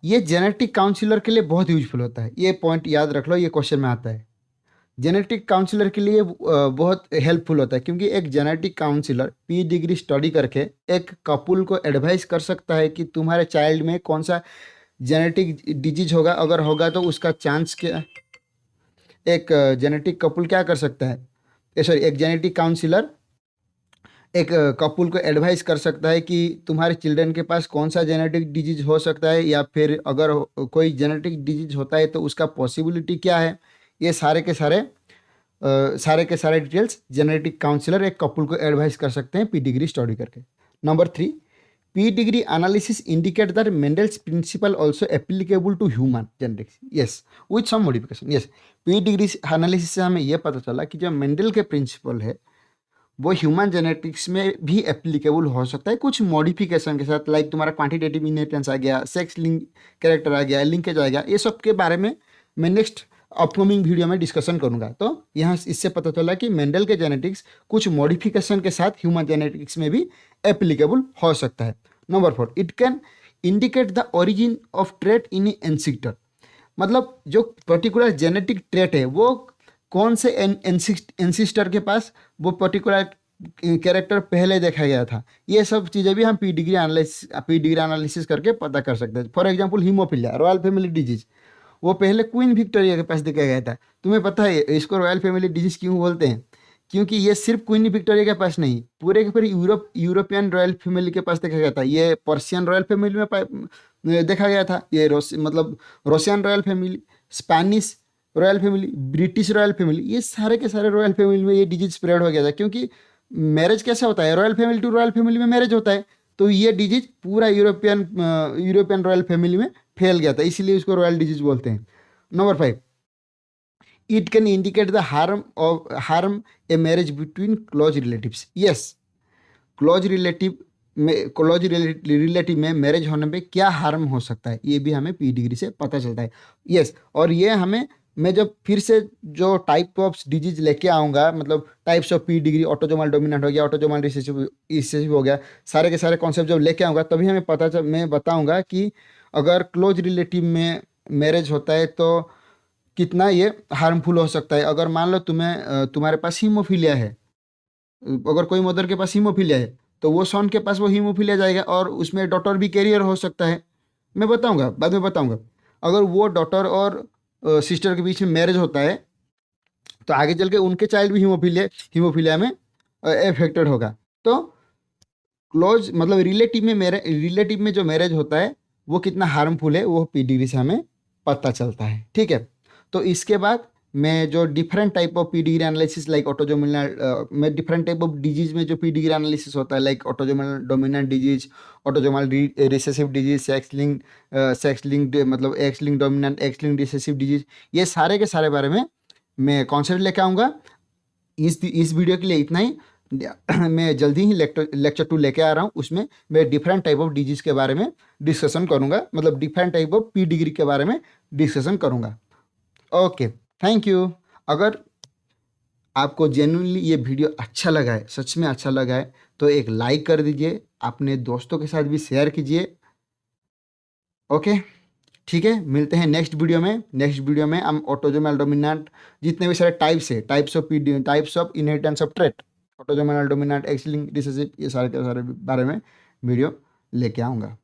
ये जेनेटिक काउंसलर के लिए बहुत यूजफुल होता है, ये पॉइंट याद रख लो, ये क्वेश्चन में आता है। जेनेटिक काउंसलर के लिए बहुत हेल्पफुल होता है, क्योंकि एक genetic counsellor pedigree study करके एक कपुल को एडवाइस कर सकता है कि तुम्हारे चाइल्ड में कौन सा जेनेटिक डिजीज होगा, अगर होगा तो उसका चांस क्या। एक जेनेटिक कपुल क्या कर सकता है, सॉरी, एक जेनेटिक काउंसलर एक कपुल को एडवाइस कर सकता है कि तुम्हारे चिल्ड्रन के पास कौन सा जेनेटिक डिजीज हो सकता है, या फिर अगर कोई जेनेटिक डिजीज होता है तो उसका पॉसिबिलिटी क्या है। ये सारे के सारे डिटेल्स जेनेटिक काउंसलर एक कपुल को एडवाइस कर सकते हैं पी डिग्री स्टडी करके। Number 3, pedigree analysis indicate that Mendel's principle also applicable to human genetics, yes, with some modification. Yes, pedigree analysis से हमें यह पता चला कि जो मेंडल के प्रिंसिपल है वो ह्यूमन जेनेटिक्स में भी एप्लीकेबल हो सकता है कुछ मॉडिफिकेशन के साथ। लाइक तुम्हारा क्वांटिटेटिव इनहेरिटेंस आ गया, सेक्स लिंक कैरेक्टर आ गया, लिंकेज आ गया, ये सब के बारे में मैं नेक्स्ट अपकमिंग वीडियो में डिस्कशन करूंगा। तो यहाँ इससे पता चला कि मेंडल के जेनेटिक्स कुछ मॉडिफिकेशन के साथ ह्यूमन जेनेटिक्स में भी एप्लीकेबल हो सकता है। Number 4, it can indicate the origin of trait in ancestor, मतलब जो पर्टिकुलर जेनेटिक ट्रेट है वो कौन से एंसिस्टर के पास वो पर्टिकुलर कैरेक्टर पहले देखा गया था, ये सब चीज़ें भी हम पी डिग्री एनालिसिस करके पता कर सकते हैं। For example haemophilia, royal family disease, वो पहले क्वीन विक्टोरिया के पास देखा गया था। तुम्हें पता है इसको रॉयल फैमिली डिजीज क्यों बोलते हैं, क्योंकि ये सिर्फ क्वीन विक्टोरिया के पास नहीं, पूरे के पूरे यूरोपियन रॉयल फैमिली के पास देखा गया था। ये पर्शियन रॉयल फैमिली में देखा गया था, ये मतलब Russian royal family, Spanish royal family, British royal family, ये सारे के सारे रॉयल फैमिली में ये डिजीज स्प्रेड हो गया था। क्योंकि मैरिज कैसा होता है, royal family to royal family में मैरिज होता है, तो ये डिजीज पूरा यूरोपियन रॉयल फैमिली में फैल गया था, इसीलिए इसको रॉयल डिजीज बोलते हैं। Number 5, it can indicate the harm a marriage between close relatives. Yes, close relative में मैरिज होने पे क्या हार्म हो सकता है, ये भी हमें पी डिग्री से पता चलता है। यस, और ये हमें, मैं जब फिर से जो टाइप ऑफ डिजीज लेके आऊँगा, मतलब types of P degree, autosomal dominant हो गया, ऑटोजोमल रिसेसिव हो गया, सारे के सारे कॉन्सेप्ट जब लेके आऊँगा तभी हमें मैं बताऊँगा कि अगर क्लोज रिलेटिव में मैरिज होता है तो कितना ये हार्मफुल हो सकता है। अगर मान लो तुम्हारे पास हीमोफीलिया है, अगर कोई मदर के पास हीमोफीलिया है तो वो सन के पास वो हीमोफीलिया जाएगा और उसमें डॉटर भी कैरियर हो सकता है। मैं बताऊंगा, बाद में बताऊंगा। अगर वो डॉटर और सिस्टर के बीच में मैरिज होता है तो आगे चल के उनके चाइल्ड भी हीमोफीलिया में अफेक्टेड होगा। तो क्लोज मतलब रिलेटिव में जो मैरिज होता है वो कितना हार्मफुल है वो पी डिग्री से हमें पता चलता है। ठीक है, तो इसके बाद मैं जो different type of pedigree analysis like autosomal में डिफरेंट टाइप ऑफ डिजीज में जो पी डिग्री एनालिसिस होता है like autosomal dominant disease, autosomal recessive disease, sex link मतलब X link dominant, X link recessive disease, ये सारे के सारे बारे में मैं कॉन्सेप्ट लेके आऊँगा। इस वीडियो के लिए इतना ही। मैं जल्दी ही लेक्चर 2 लेके आ रहा हूँ, उसमें मैं डिफरेंट टाइप ऑफ डिजीज के बारे में डिस्कशन करूँगा, मतलब different type of P degree के बारे में डिस्कशन करूँगा। Okay, thank you. अगर आपको जेन्युइनली ये वीडियो अच्छा लगा है, सच में अच्छा लगा है, तो एक लाइक कर दीजिए, अपने दोस्तों के साथ भी शेयर कीजिए। ओके, ठीक है, मिलते हैं नेक्स्ट वीडियो में। नेक्स्ट वीडियो में हम ऑटोजोमल डोमिनेंट जितने भी सारे टाइप्स है, types of inheritance of trait, autosomal dominant, x linked recessive, ये सारे के सारे बारे में वीडियो लेके आऊँगा।